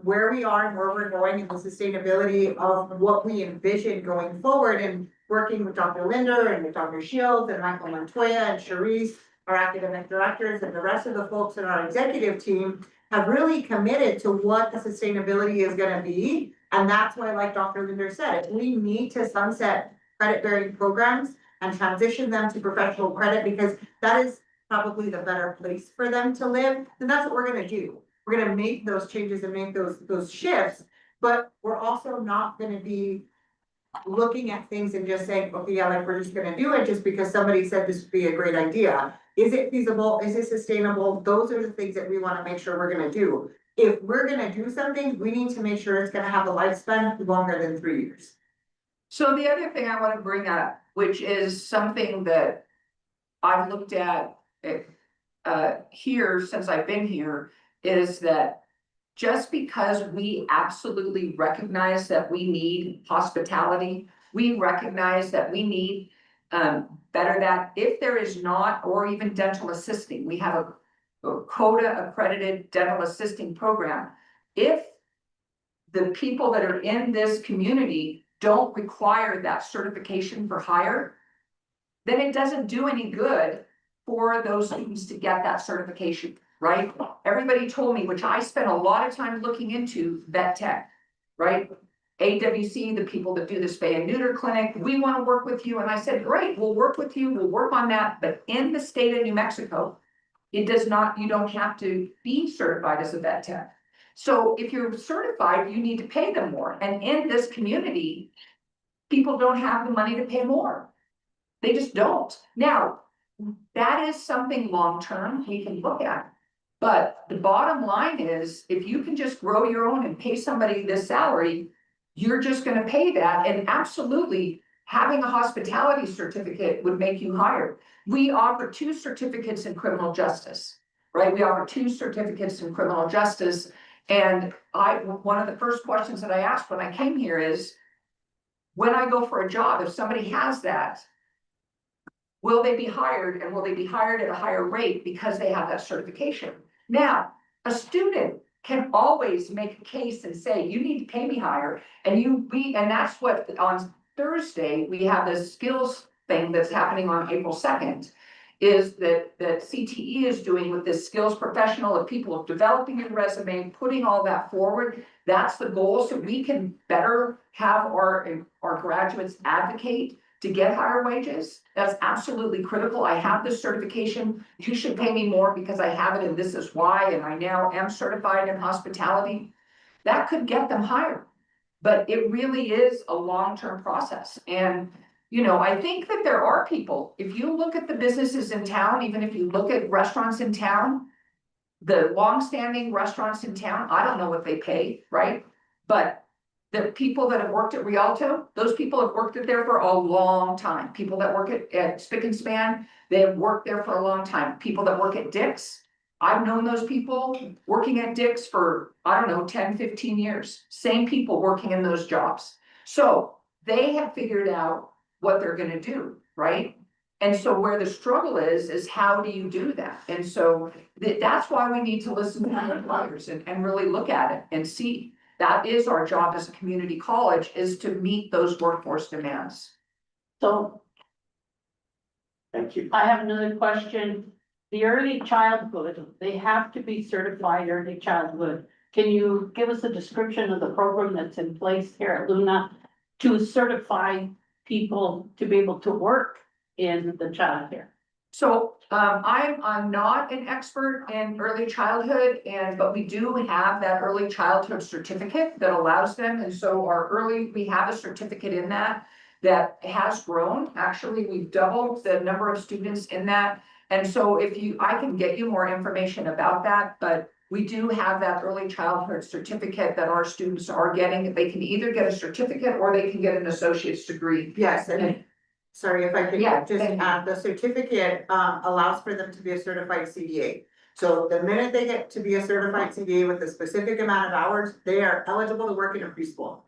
Where we are and where we're going and the sustainability of what we envision going forward and working with Dr. Linder and with Dr. Shields and Michael Montoya and Sharice, our academic directors, and the rest of the folks in our executive team have really committed to what the sustainability is gonna be. And that's why, like Dr. Linder said, if we need to sunset credit-bearing programs and transition them to professional credit, because that is probably the better place for them to live, then that's what we're gonna do. We're gonna make those changes and make those shifts, but we're also not gonna be looking at things and just saying, okay, yeah, like, we're just gonna do it just because somebody said this would be a great idea. Is it feasible? Is it sustainable? Those are the things that we wanna make sure we're gonna do. If we're gonna do something, we need to make sure it's gonna have a lifespan longer than 3 years. So the other thing I want to bring up, which is something that I've looked at here since I've been here, is that just because we absolutely recognize that we need hospitality, we recognize that we need better that if there is not, or even dental assisting, we have a quota accredited dental assisting program. If the people that are in this community don't require that certification for hire, then it doesn't do any good for those students to get that certification, right? Everybody told me, which I spent a lot of time looking into, vet tech, right? AWC, the people that do the spay and neuter clinic, we want to work with you. And I said, great, we'll work with you, we'll work on that. But in the state of New Mexico, it does not, you don't have to be certified as a vet tech. So if you're certified, you need to pay them more. And in this community, people don't have the money to pay more. They just don't. Now, that is something long-term we can look at. But the bottom line is, if you can just grow your own and pay somebody this salary, you're just gonna pay that. And absolutely, having a hospitality certificate would make you higher. We offer 2 certificates in criminal justice, right? We offer 2 certificates in criminal justice. And one of the first questions that I asked when I came here is, when I go for a job, if somebody has that, will they be hired, and will they be hired at a higher rate because they have that certification? Now, a student can always make a case and say, you need to pay me higher. And that's what on Thursday, we have this skills thing that's happening on April 2nd. Is that CTE is doing with this skills professional of people developing your resume, putting all that forward. That's the goal, so we can better have our graduates advocate to get higher wages. That's absolutely critical. I have this certification. You should pay me more because I have it and this is why, and I now am certified in hospitality. That could get them higher, but it really is a long-term process. And you know, I think that there are people, if you look at the businesses in town, even if you look at restaurants in town, the longstanding restaurants in town, I don't know what they pay, right? But the people that have worked at Rialto, those people have worked there for a long time. People that work at Spick and Span, they have worked there for a long time. People that work at Dick's, I've known those people working at Dick's for, I don't know, 10, 15 years. Same people working in those jobs. So they have figured out what they're gonna do, right? And so where the struggle is how do you do that? And so that's why we need to listen to our employers and really look at it and see. That is our job as a community college, is to meet those workforce demands. So Thank you. I have another question. The early childhood, they have to be certified early childhood. Can you give us a description of the program that's in place here at Luna to certify people to be able to work in the childcare? So I'm not an expert in early childhood, but we do have that early childhood certificate that allows them. And so we have a certificate in that that has grown. Actually, we've doubled the number of students in that. And so I can get you more information about that, but we do have that early childhood certificate that our students are getting. They can either get a certificate or they can get an associate's degree. Yes, and sorry if I could Yeah, just thank you. add, the certificate allows for them to be a certified CDA. So the minute they get to be a certified CDA with a specific amount of hours, they are eligible to work in a preschool.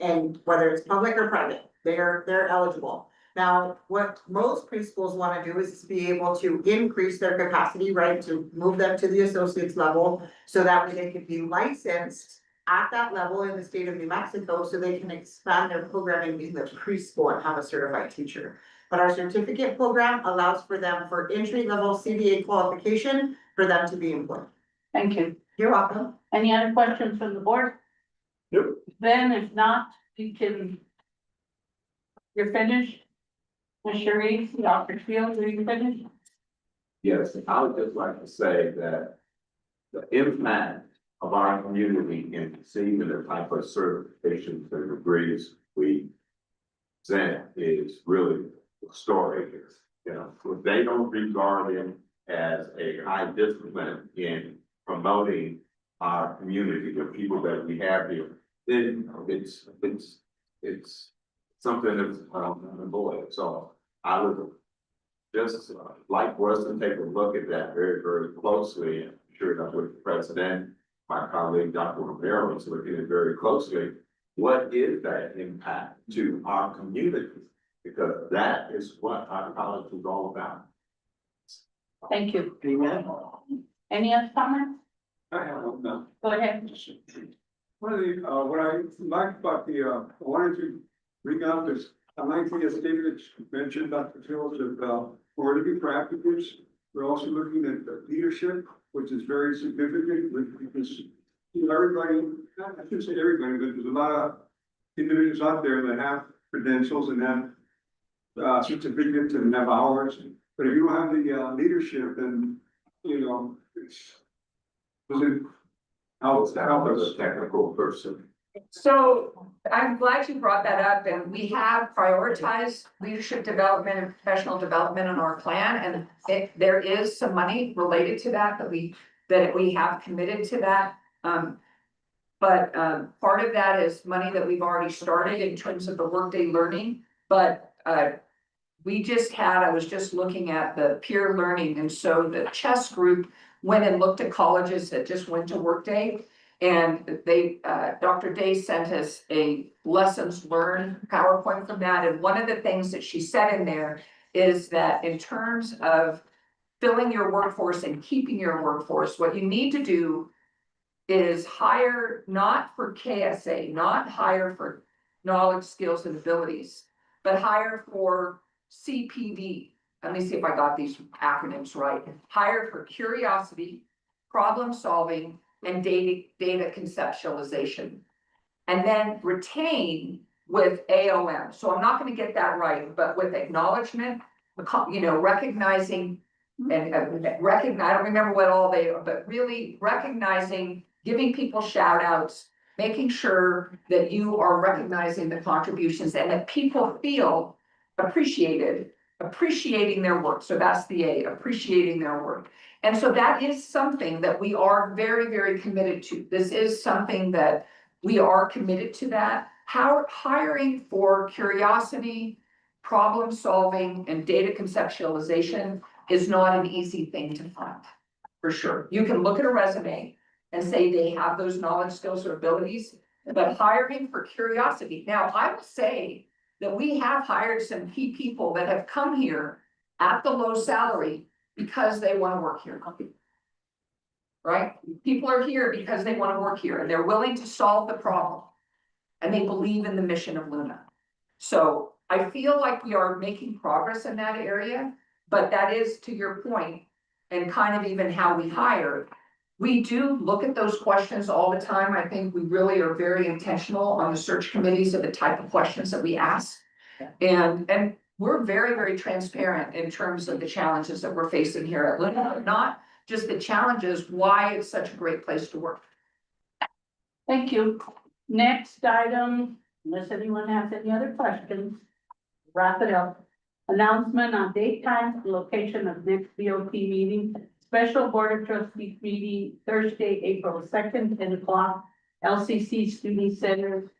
And whether it's public or private, they're eligible. Now, what most preschools wanna do is be able to increase their capacity, right, to move them to the associate's level. So that way they can be licensed at that level in the state of New Mexico, so they can expand their programming in the preschool and have a certified teacher. But our certificate program allows for them for entry level CDA qualification for them to be employed. Thank you. You're welcome. Any other questions from the board? Nope. Then if not, you're finished? Ms. Sharice, Dr. Fields, are you finished? Yes, I would just like to say that the impact of our community in receiving the type of certifications and degrees we present is really extraordinary. You know, if they don't regard it as a high discipline in promoting our community, the people that we have here, then it's something that's avoid. So I would just like for us to take a look at that very, very closely. I'm sure that with the president, my colleague, Dr. Romero, is looking at it very closely. What is that impact to our community? Because that is what our college is all about. Thank you. Amen. Any other comments? I have one now. Go ahead. One of the, what I liked about the, I wanted to bring out this, I like the David mentioned, Dr. Fields, of, we're looking for applicants. We're also looking at the leadership, which is very significant because you know, everybody, I shouldn't say everybody, but there's a lot of individuals out there that have credentials and have certificates and have hours. But if you don't have the leadership, then, you know, it's, doesn't help us. A technical person. So I'm glad you brought that up, and we have prioritized leadership development and professional development in our plan, and there is some money related to that that we have committed to that. But part of that is money that we've already started in terms of the workday learning, but I was just looking at the peer learning, and so the chess group went and looked at colleges that just went to workday. And Dr. Day sent us a lessons learned PowerPoint from that. And one of the things that she said in there is that in terms of filling your workforce and keeping your workforce, what you need to do is hire not for KSA, not hire for knowledge, skills, and abilities, but hire for CPD. Let me see if I got these acronyms right. Hire for curiosity, problem solving, and data conceptualization. And then retain with AOM. So I'm not gonna get that right, but with acknowledgement, you know, recognizing and I don't remember what all they are, but really recognizing, giving people shout outs, making sure that you are recognizing the contributions and that people feel appreciated, appreciating their work. So that's the A, appreciating their work. And so that is something that we are very, very committed to. This is something that we are committed to that. Hiring for curiosity, problem solving, and data conceptualization is not an easy thing to find, for sure. You can look at a resume and say they have those knowledge, skills, or abilities, but hiring for curiosity. Now, I will say that we have hired some key people that have come here at the low salary because they want to work here. Right? People are here because they want to work here and they're willing to solve the problem. And they believe in the mission of Luna. So I feel like we are making progress in that area, but that is to your point, and kind of even how we hire. We do look at those questions all the time. I think we really are very intentional on the search committees of the type of questions that we ask. And we're very, very transparent in terms of the challenges that we're facing here at Luna, not just the challenges, why it's such a great place to work. Thank you. Next item Unless anyone has any other questions, wrap it up. Announcement on date, time, location of next BOT meeting. Special Board of Trustees meeting Thursday, April 2nd, 10 o'clock. LCC Student Center,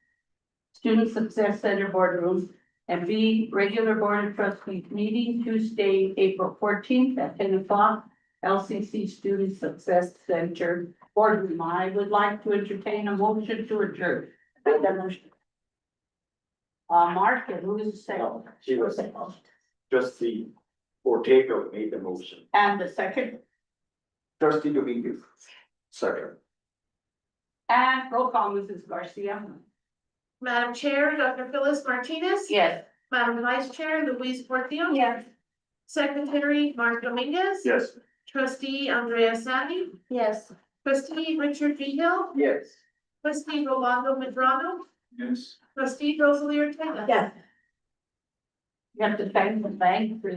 Student Success Center boardroom. And B, regular Board of Trustees meeting Tuesday, April 14th at 10 o'clock. LCC Student Success Center boardroom. I would like to entertain a motion to adjourn. Mark, and who is the second? She was trustee Ortega made the motion. And the second, Trustee Dominguez. Second. and roll call, Mrs. Garcia. Madam Chair, Dr. Phyllis Martinez. Yes. Madam Vice Chair, Louise Portillo. Yes. Secretary, Mark Dominguez. Yes. Trustee Andrea Sandy. Yes. Trustee Richard Vigil. Yes. Trustee Rolando Medrano. Yes. Trustee Rosalie Ortega. Yes. You have to thank the bank for